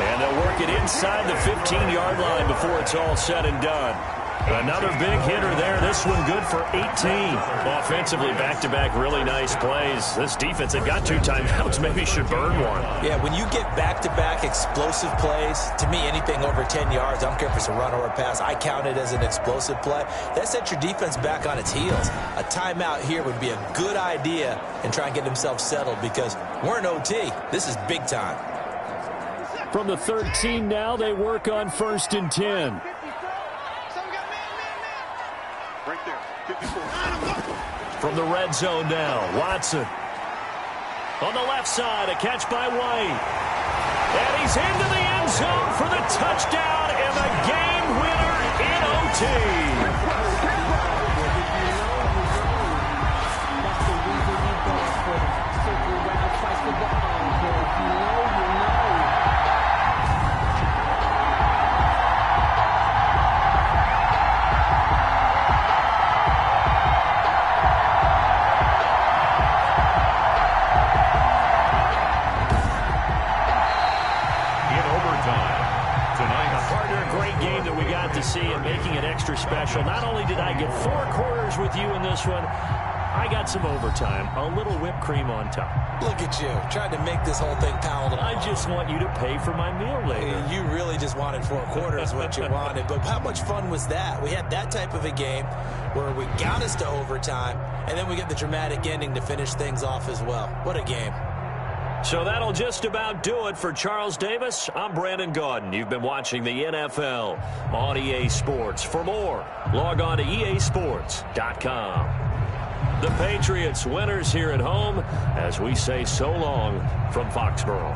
And they'll work it inside the 15-yard line before it's all said and done. Another big hitter there. This one good for 18. Offensively, back-to-back really nice plays. This defense, they've got 2 timeouts. Maybe should burn one. Yeah, when you get back-to-back explosive plays, to me, anything over 10 yards, I don't care if it's a run or a pass, I count it as an explosive play. That sets your defense back on its heels. A timeout here would be a good idea and try and get themselves settled because we're in OT. This is big time. From the 13 now, they work on first and 10. Right there. 54. From the red zone now, Watson. On the left side, a catch by White. And he's into the end zone for the touchdown and the game winner in OT. To see and making it extra special. Not only did I get 4 quarters with you in this one, I got some overtime, a little whipped cream on top. Look at you, trying to make this whole thing palatable. I just want you to pay for my meal later. You really just wanted 4 quarters what you wanted. But how much fun was that? We had that type of a game where we got us to overtime, and then we get the dramatic ending to finish things off as well. What a game. So that'll just about do it for Charles Davis. I'm Brandon Gaudin. You've been watching the NFL on EA Sports. For more, log on to easports.com. The Patriots winners here at home as we say so long from Foxborough.